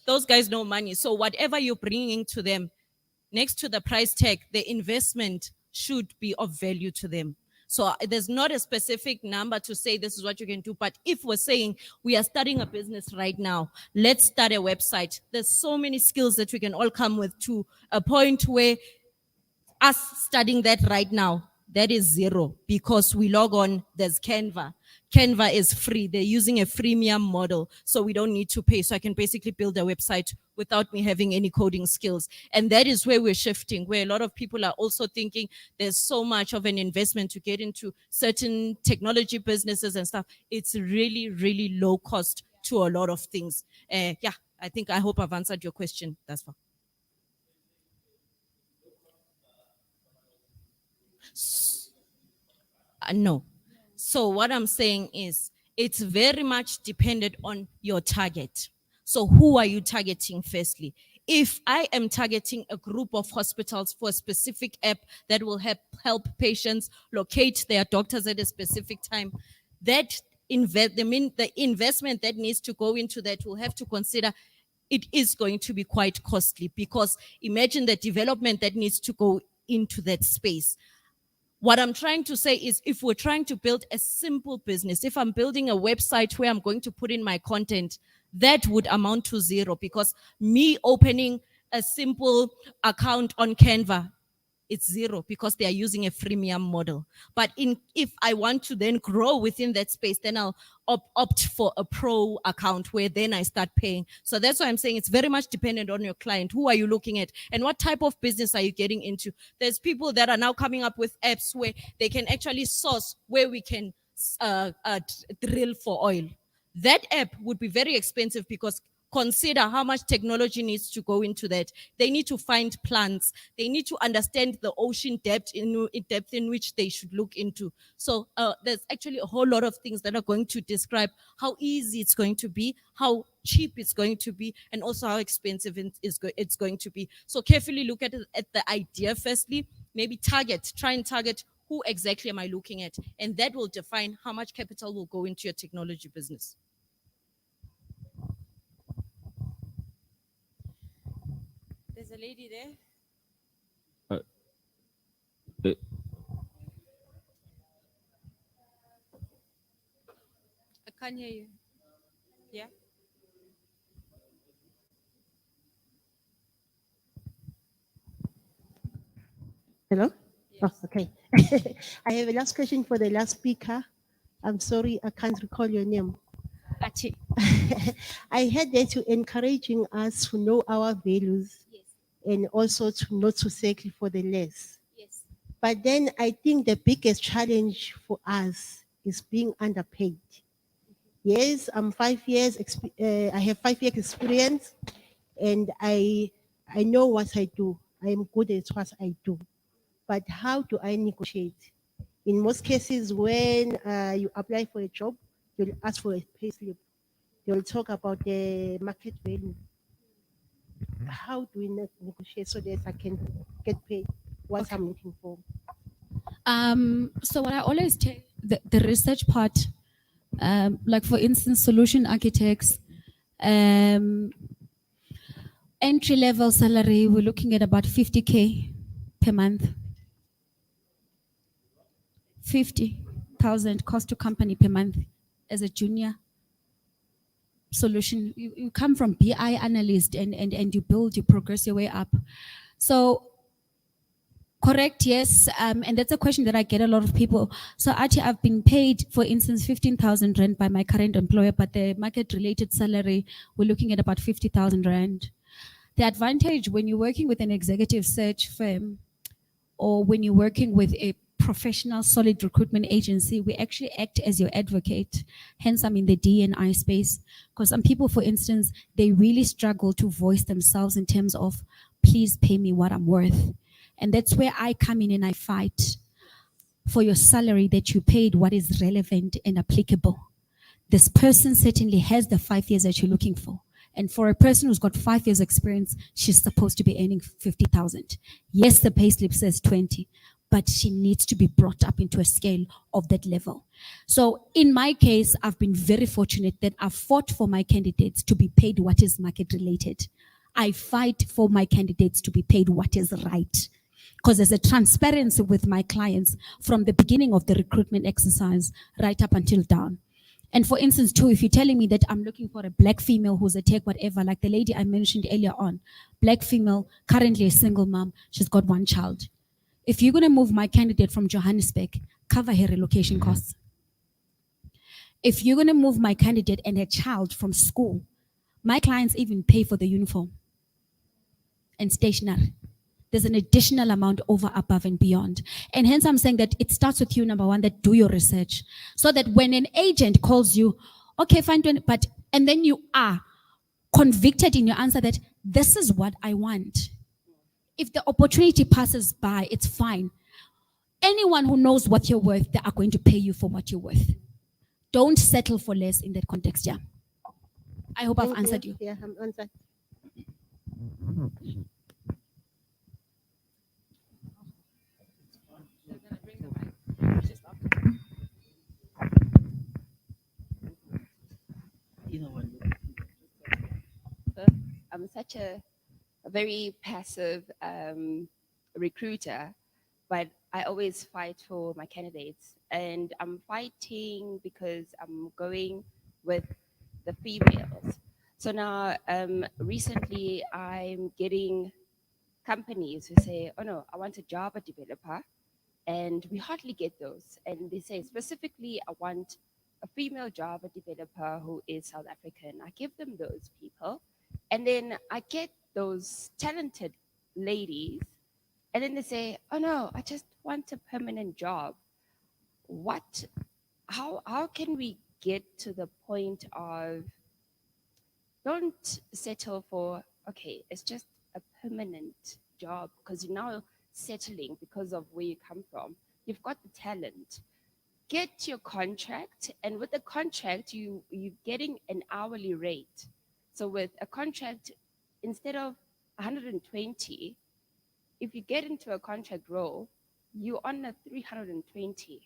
C: those guys know money. So whatever you're bringing to them, next to the price tag, the investment should be of value to them. So there's not a specific number to say this is what you can do. But if we're saying we are starting a business right now, let's start a website. There's so many skills that we can all come with, to a point where us studying that right now, that is zero, because we log on, there's Canva. Canva is free. They're using a freemium model, so we don't need to pay. So I can basically build a website without me having any coding skills. And that is where we're shifting, where a lot of people are also thinking there's so much of an investment to get into certain technology businesses and stuff. It's really, really low cost to a lot of things. I hope I've answered your question. That's fine. No. So what I'm saying is, it's very much dependent on your target. So who are you targeting firstly? If I am targeting a group of hospitals for a specific app that will help patients locate their doctors at a specific time, the investment that needs to go into that will have to consider it is going to be quite costly, because imagine the development that needs to go into that space. What I'm trying to say is, if we're trying to build a simple business, if I'm building a website where I'm going to put in my content, that would amount to zero, because me opening a simple account on Canva, it's zero, because they are using a freemium model. But if I want to then grow within that space, then I'll opt for a pro account, where then I start paying. So that's why I'm saying it's very much dependent on your client. Who are you looking at, and what type of business are you getting into? There's people that are now coming up with apps where they can actually source where we can drill for oil. That app would be very expensive, because consider how much technology needs to go into that. They need to find plants. They need to understand the ocean depth in which they should look into. So there's actually a whole lot of things that are going to describe how easy it's going to be, how cheap it's going to be, and also how expensive it's going to be. So carefully look at the idea firstly, maybe try and target who exactly am I looking at, and that will define how much capital will go into your technology business.
A: There's a lady there.
G: Uh,
A: I can't hear you. Yeah.
I: Hello?
A: Yes.
I: Oh, okay. I have a last question for the last speaker. I'm sorry, I can't recall your name.
F: Achi.
I: I heard that you're encouraging us to know our values,
F: Yes.
I: and also to not to settle for the less.
F: Yes.
I: But then I think the biggest challenge for us is being underpaid. Yes, I'm 5 years. I have 5 years experience, and I know what I do. I am good at what I do. But how do I negotiate? In most cases, when you apply for a job, you'll ask for a payslip. They'll talk about the market value. How do we negotiate so that I can get paid what I'm looking for?
F: So what I always tell the research part, like for instance, solution architects, entry level salary, we're looking at about 50K per month. 50,000 cost to company per month as a junior solution. You come from BI analyst and you build, you progress your way up. So correct, yes. And that's a question that I get a lot of people. So actually I've been paid, for instance, 15,000 rand by my current employer, but the market related salary, we're looking at about 50,000 rand. The advantage when you're working with an executive search firm, or when you're working with a professional solid recruitment agency, we actually act as your advocate. Hence, I'm in the D&I space, because some people, for instance, they really struggle to voice themselves in terms of, please pay me what I'm worth. And that's where I come in and I fight for your salary, that you paid what is relevant and applicable. This person certainly has the 5 years that you're looking for. And for a person who's got 5 years experience, she's supposed to be earning 50,000. Yes, the payslip says 20, but she needs to be brought up into a scale of that level. So in my case, I've been very fortunate that I've fought for my candidates to be paid what is market related. I fight for my candidates to be paid what is right, because there's a transparency with my clients from the beginning of the recruitment exercise right up until down. And for instance, too, if you're telling me that I'm looking for a black female who's a tech whatever, like the lady I mentioned earlier on, black female, currently a single mom, she's got 1 child. If you're going to move my candidate from Johannesburg, cover her relocation costs. If you're going to move my candidate and her child from school, my clients even pay for the uniform and stationery. There's an additional amount over, above, and beyond. And hence I'm saying that it starts with you, number one, that do your research. So that when an agent calls you, okay, fine, but, and then you are convicted in your answer that this is what I want. If the opportunity passes by, it's fine. Anyone who knows what you're worth, they are going to pay you for what you're worth. Don't settle for less in that context, yeah. I hope I've answered you.
I: Yeah, I'm answered.
J: I'm such a very passive recruiter, but I always fight for my candidates, and I'm fighting because I'm going with the females. So now, recently, I'm getting companies who say, "Oh no, I want a Java developer," and we hardly get those. And they say specifically, "I want a female Java developer who is South African." I give them those people, and then I get those talented ladies, and then they say, "Oh no, I just want a permanent job." What? How can we get to the point of don't settle for, okay, it's just a permanent job because you're now settling because of where you come from. You've got the talent. Get your contract, and with the contract, you're getting an hourly rate. So with a contract, instead of 120, if you get into a contract role, you're on a 320.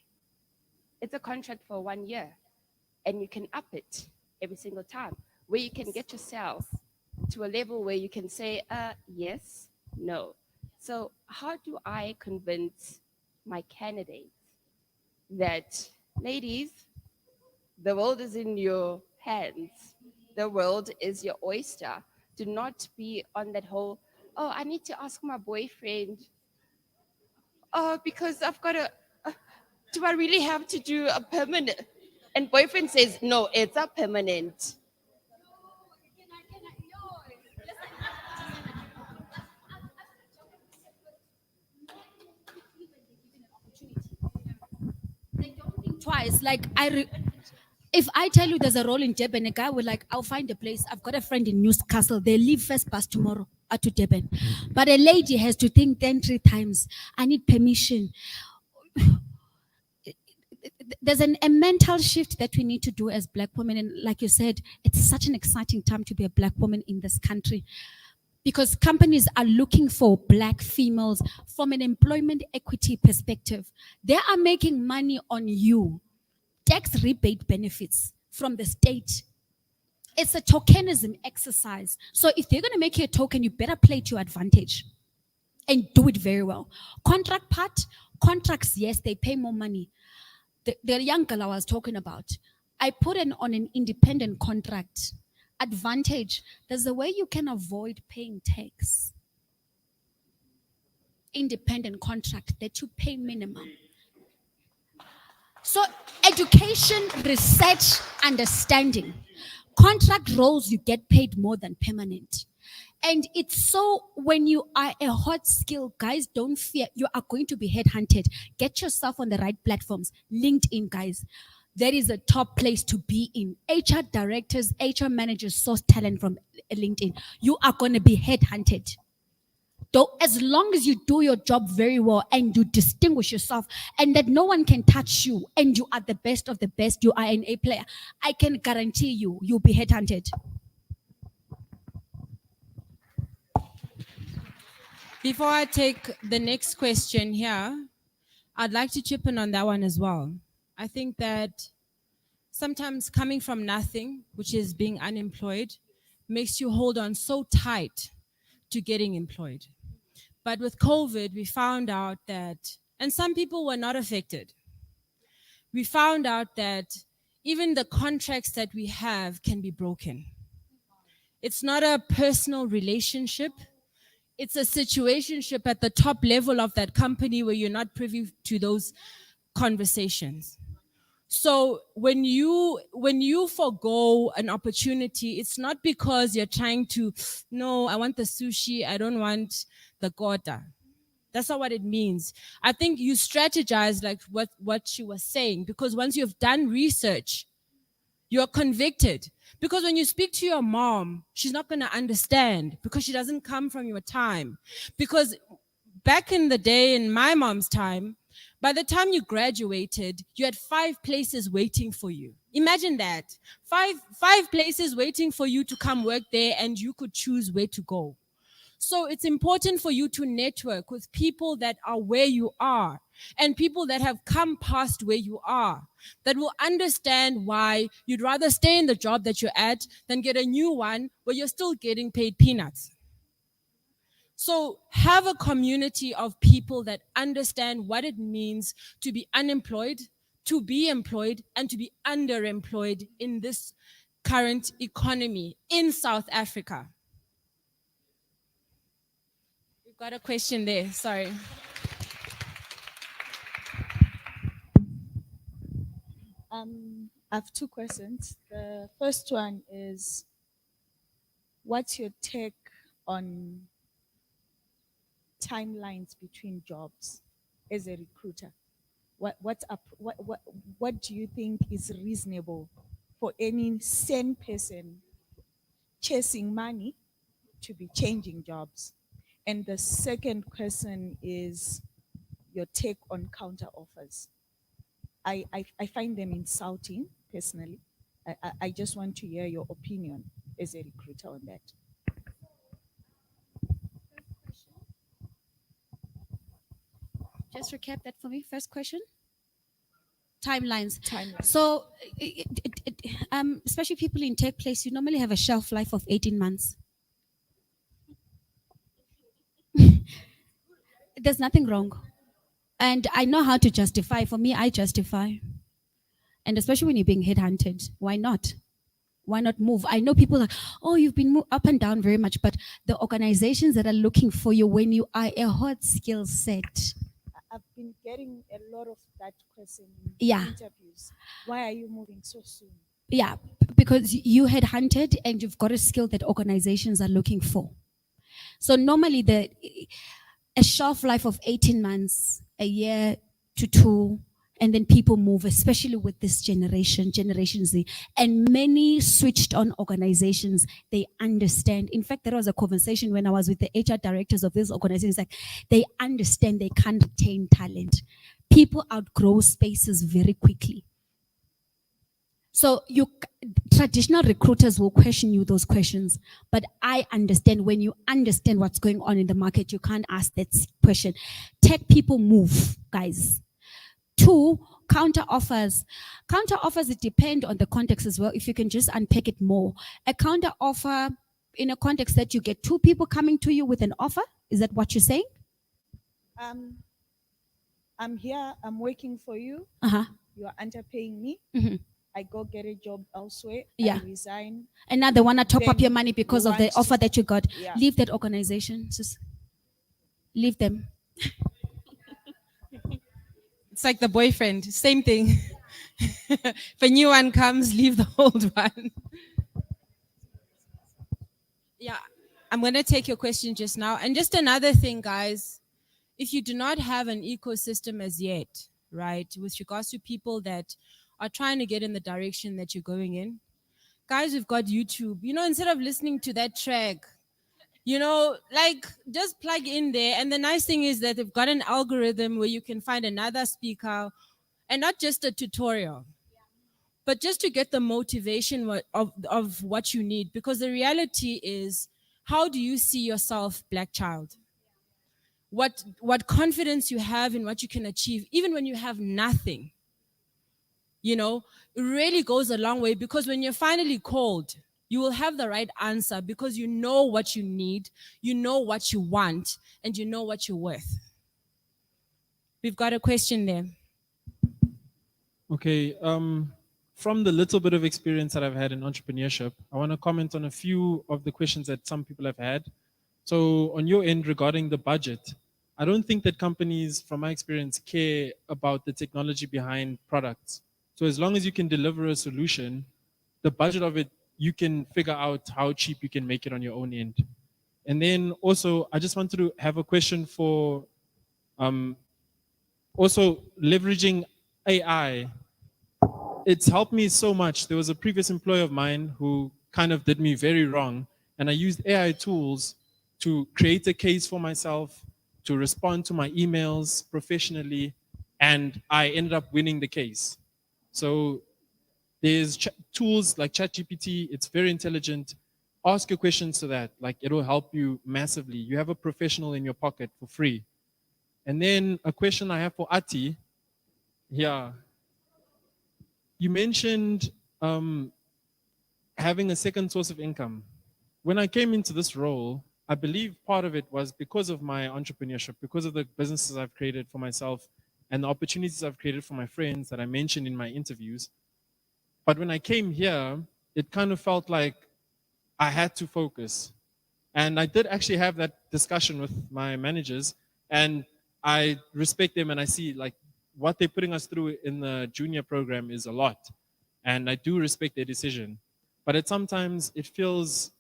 J: It's a contract for 1 year, and you can up it every single time, where you can get yourself to a level where you can say, yes, no. So how do I convince my candidates that, ladies, the world is in your hands. The world is your oyster. Do not be on that whole, oh, I need to ask my boyfriend. Oh, because I've got a, do I really have to do a permanent? And boyfriend says, no, it's a permanent.
F: Twice. Like if I tell you there's a role in Durban, a guy will like, I'll find a place. I've got a friend in Newcastle. They leave first bus tomorrow to Durban. But a lady has to think 3 times. I need permission. There's a mental shift that we need to do as Black women. And like you said, it's such an exciting time to be a Black woman in this country, because companies are looking for Black females from an employment equity perspective. They are making money on you. Tax rebate benefits from the state. It's a tokenism exercise. So if they're going to make you a token, you better play to your advantage and do it very well. Contract part, contracts, yes, they pay more money. The young girl I was talking about, I put in on an independent contract. Advantage, there's a way you can avoid paying tax. Independent contract that you pay minimum. So education, research, understanding. Contract roles, you get paid more than permanent. And it's so, when you are a hot skill, guys, don't fear. You are going to be headhunted. Get yourself on the right platforms. LinkedIn, guys. That is a top place to be in. HR directors, HR managers source talent from LinkedIn. You are going to be headhunted. Though, as long as you do your job very well and you distinguish yourself and that no one can touch you and you are the best of the best, you are an A player, I can guarantee you'll be headhunted.
A: Before I take the next question here, I'd like to chip in on that one as well. I think that sometimes coming from nothing, which is being unemployed, makes you hold on so tight to getting employed. But with COVID, we found out that, and some people were not affected. We found out that even the contracts that we have can be broken. It's not a personal relationship. It's a situationship at the top level of that company where you're not privy to those conversations. So when you forgo an opportunity, it's not because you're trying to, no, I want the sushi, I don't want the gota. That's not what it means. I think you strategize like what she was saying, because once you've done research, you're convicted. Because when you speak to your mom, she's not going to understand because she doesn't come from your time. Because back in the day, in my mom's time, by the time you graduated, you had 5 places waiting for you. Imagine that. Five places waiting for you to come work there, and you could choose where to go. So it's important for you to network with people that are where you are and people that have come past where you are, that will understand why you'd rather stay in the job that you're at than get a new one where you're still getting paid peanuts. So have a community of people that understand what it means to be unemployed, to be employed, and to be underemployed in this current economy in South Africa. We've got a question there, sorry.
K: I have two questions. The first one is, what's your take on timelines between jobs as a recruiter? What do you think is reasonable for any sane person chasing money to be changing jobs? And the second question is your take on counter offers. I find them insulting personally. I just want to hear your opinion as a recruiter on that.
F: Just recap that for me. First question. Timelines.
K: Timelines.
F: So, especially people in tech place, you normally have a shelf life of 18 months. There's nothing wrong. And I know how to justify. For me, I justify. And especially when you're being headhunted, why not? Why not move? I know people are like, oh, you've been up and down very much, but the organizations that are looking for you when you are a hot skill set.
K: I've been getting a lot of that question in
F: Yeah.
K: interviews. Why are you moving so soon?
F: Yeah, because you had hunted and you've got a skill that organizations are looking for. So normally a shelf life of 18 months, a year to 2, and then people move, especially with this Generation Z. And many switched on organizations, they understand. In fact, there was a conversation when I was with the HR directors of these organizations, like they understand they can't retain talent. People outgrow spaces very quickly. So traditional recruiters will question you those questions, but I understand when you understand what's going on in the market, you can't ask that question. Tech people move, guys. 2, counter offers. Counter offers, it depend on the context as well. If you can just unpack it more. A counter offer in a context that you get 2 people coming to you with an offer. Is that what you're saying?
K: I'm here, I'm working for you.
F: Uh-huh.
K: You are underpaying me.
F: Mm-hmm.
K: I go get a job elsewhere.
F: Yeah.
K: I resign.
F: And now they want to top up
K: Then
F: your money because
K: you
F: of the
K: want
F: offer
K: to-
F: that you got.
K: Yeah.
F: Leave that organization. Just leave them.
A: It's like the boyfriend, same thing. If a new one comes, leave the old one. Yeah, I'm going to take your question just now. And just another thing, guys, if you do not have an ecosystem as yet, right, with regards to people that are trying to get in the direction that you're going in, guys, we've got YouTube. You know, instead of listening to that track, you know, like just plug in there. And the nice thing is that they've got an algorithm where you can find another speaker and not just a tutorial, but just to get the motivation of what you need. Because the reality is, how do you see yourself, Black child? What confidence you have in what you can achieve, even when you have nothing, you know, it really goes a long way, because when you're finally called, you will have the right answer because you know what you need, you know what you want, and you know what you're worth. We've got a question there.
E: Okay, from the little bit of experience that I've had in entrepreneurship, I want to comment on a few of the questions that some people have had. So on your end regarding the budget, I don't think that companies, from my experience, care about the technology behind products. So as long as you can deliver a solution, the budget of it, you can figure out how cheap you can make it on your own end. And then also, I just wanted to have a question for also leveraging AI. It's helped me so much. There was a previous employee of mine who kind of did me very wrong, and I used AI tools to create a case for myself, to respond to my emails professionally, and I ended up winning the case. So there's tools like ChatGPT, it's very intelligent. Ask your questions to that, like it will help you massively. You have a professional in your pocket for free. And then a question I have for Ati, yeah. You mentioned having a second source of income. When I came into this role, I believe part of it was because of my entrepreneurship, because of the businesses I've created for myself and the opportunities I've created for my friends that I mentioned in my interviews. But when I came here, it kind of felt like I had to focus. And I did actually have that discussion with my managers, and I respect them and I see like what they're putting us through in the junior program is a lot. And I do respect their decision. But sometimes it feels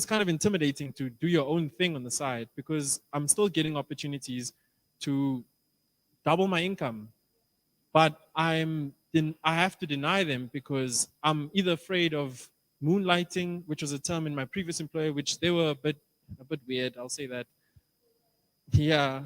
E: kind of intimidating to do your own thing on the side because I'm still getting opportunities to double my income, but I have to deny them because I'm either afraid of moonlighting, which was a term in my previous employer, which they were a bit weird. I'll say that. Yeah.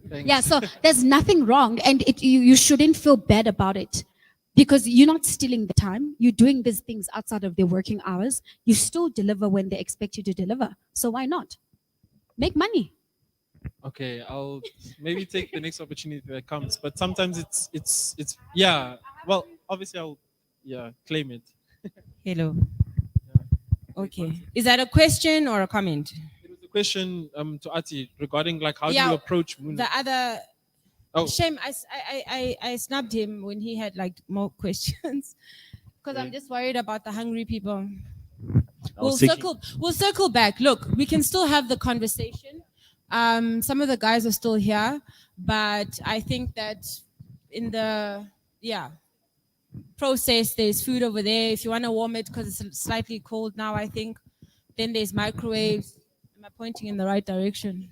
E: Thanks.
F: Yeah, so there's nothing wrong, and you shouldn't feel bad about it because you're not stealing the time. You're doing these things outside of their working hours. You still deliver when they expect you to deliver. So why not? Make money.
E: Okay, I'll maybe take the next opportunity that comes, but sometimes it's yeah. Well, obviously I'll claim it.
A: Hello. Okay. Is that a question or a comment?
E: It was a question to Ati regarding like how do
A: Yeah,
E: you approach moon?
A: The other.
E: Oh.
A: Shame. I snubbed him when he had like more questions because I'm just worried about the hungry people. We'll circle back. Look, we can still have the conversation. Some of the guys are still here, but I think that in the process, there's food over there. If you want to warm it because it's slightly cold now, I think. Then there's microwaves. Am I pointing in the right direction?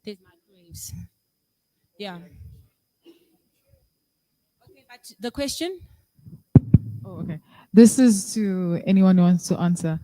A: There's microwaves. Yeah. Okay, but the question?
L: Oh, okay. This is to anyone who wants to answer.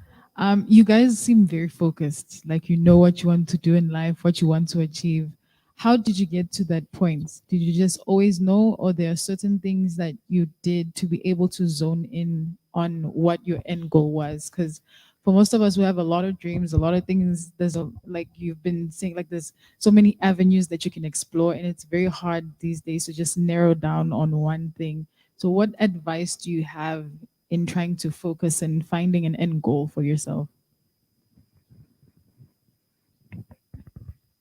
L: You guys seem very focused, like you know what you want to do in life, what you want to achieve. How did you get to that point? Did you just always know, or there are certain things that you did to be able to zone in on what your end goal was? Because for most of us, we have a lot of dreams, a lot of things. There's a, like you've been saying, like there's so many avenues that you can explore, and it's very hard these days to just narrow down on one thing. So what advice do you have in trying to focus and finding an end goal for yourself?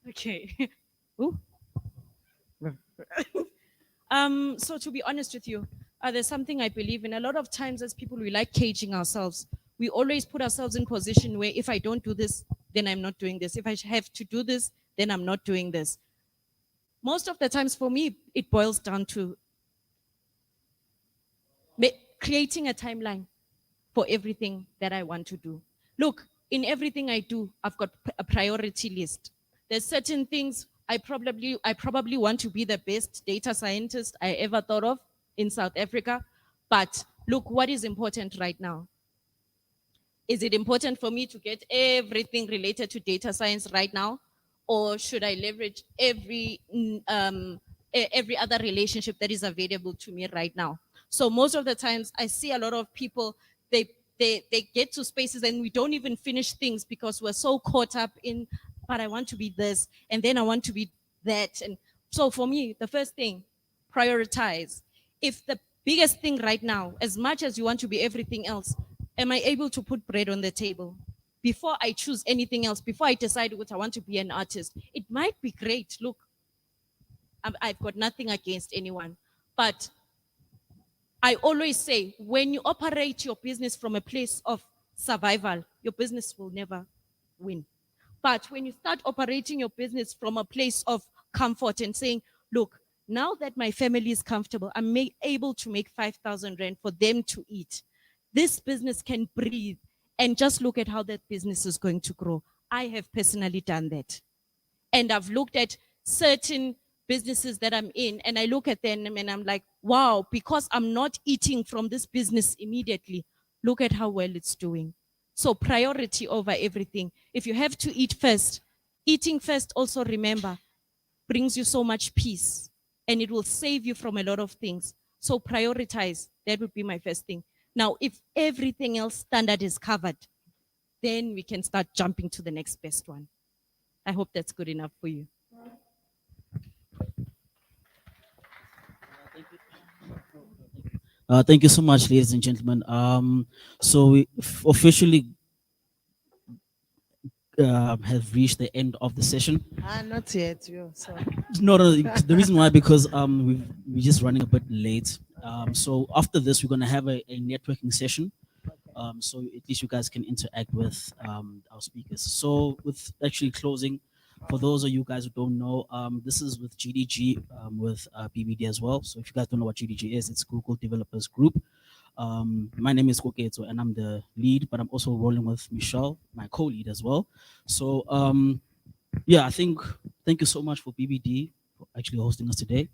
C: Okay. Ooh. So to be honest with you, there's something I believe in. A lot of times as people, we like caging ourselves. We always put ourselves in position where if I don't do this, then I'm not doing this. If I have to do this, then I'm not doing this. Most of the times for me, it boils down to creating a timeline for everything that I want to do. Look, in everything I do, I've got a priority list. There's certain things I probably want to be the best data scientist I ever thought of in South Africa. But look, what is important right now? Is it important for me to get everything related to data science right now? Or should I leverage every other relationship that is available to me right now? So most of the times I see a lot of people, they get to spaces and we don't even finish things because we're so caught up in, but I want to be this, and then I want to be that. And so for me, the first thing, prioritize. If the biggest thing right now, as much as you want to be everything else, am I able to put bread on the table? Before I choose anything else, before I decide what I want to be an artist, it might be great. Look, I've got nothing against anyone, but I always say, when you operate your business from a place of survival, your business will never win. But when you start operating your business from a place of comfort and saying, look, now that my family is comfortable, I'm able to make 5,000 rand for them to eat. This business can breathe, and just look at how that business is going to grow. I have personally done that. And I've looked at certain businesses that I'm in, and I look at them and I'm like, wow, because I'm not eating from this business immediately, look at how well it's doing. So priority over everything. If you have to eat first, eating first also, remember, brings you so much peace and it will save you from a lot of things. So prioritize. That would be my first thing. Now, if everything else standard is covered, then we can start jumping to the next best one. I hope that's good enough for you.
M: Thank you so much, ladies and gentlemen. So we officially have reached the end of the session.
N: Not yet. Sorry.
M: No, the reason why, because we're just running a bit late. So after this, we're gonna have a networking session. So at least you guys can interact with our speakers. So with actually closing, for those of you guys who don't know, this is with GDG, with BBD as well. So if you guys don't know what GDG is, it's Google Developers Group. My name is Koketo and I'm the lead, but I'm also rolling with Michelle, my co-lead as well. So yeah, thank you so much for BBD for actually hosting us today.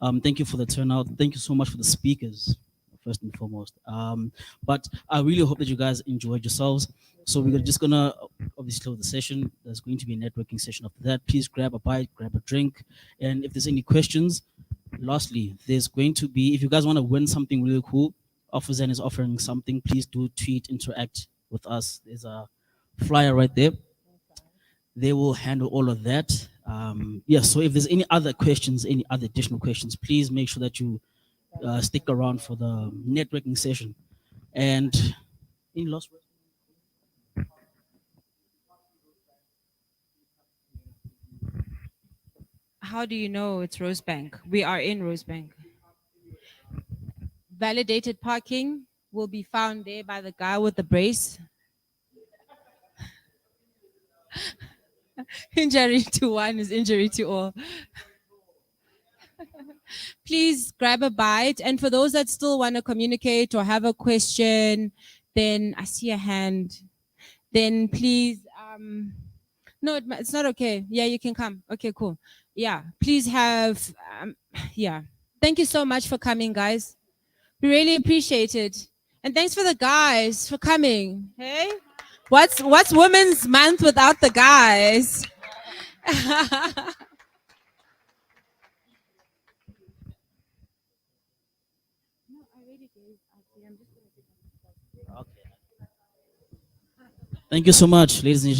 M: Thank you for the turnout. Thank you so much for the speakers, first and foremost. But I really hope that you guys enjoyed yourselves. So we're just gonna obviously close the session. There's going to be a networking session after that. Please grab a bite, grab a drink. And if there's any questions, lastly, there's going to be, if you guys want to win something really cool, Offizen is offering something. Please do tweet, interact with us. There's a flyer right there. They will handle all of that. Yeah, so if there's any other questions, any other additional questions, please make sure that you stick around for the networking session. And any last words?
A: How do you know it's Rosebank? We are in Rosebank. Validated parking will be found there by the guy with the brace. Injury to one is injury to all. Please grab a bite. And for those that still want to communicate or have a question, then I see a hand. Then please, no, it's not okay. Yeah, you can come. Okay, cool. Yeah, please have, yeah. Thank you so much for coming, guys. We really appreciate it. And thanks for the guys for coming. Hey? What's Women's Month without the guys?
M: Thank you so much, ladies and gentlemen.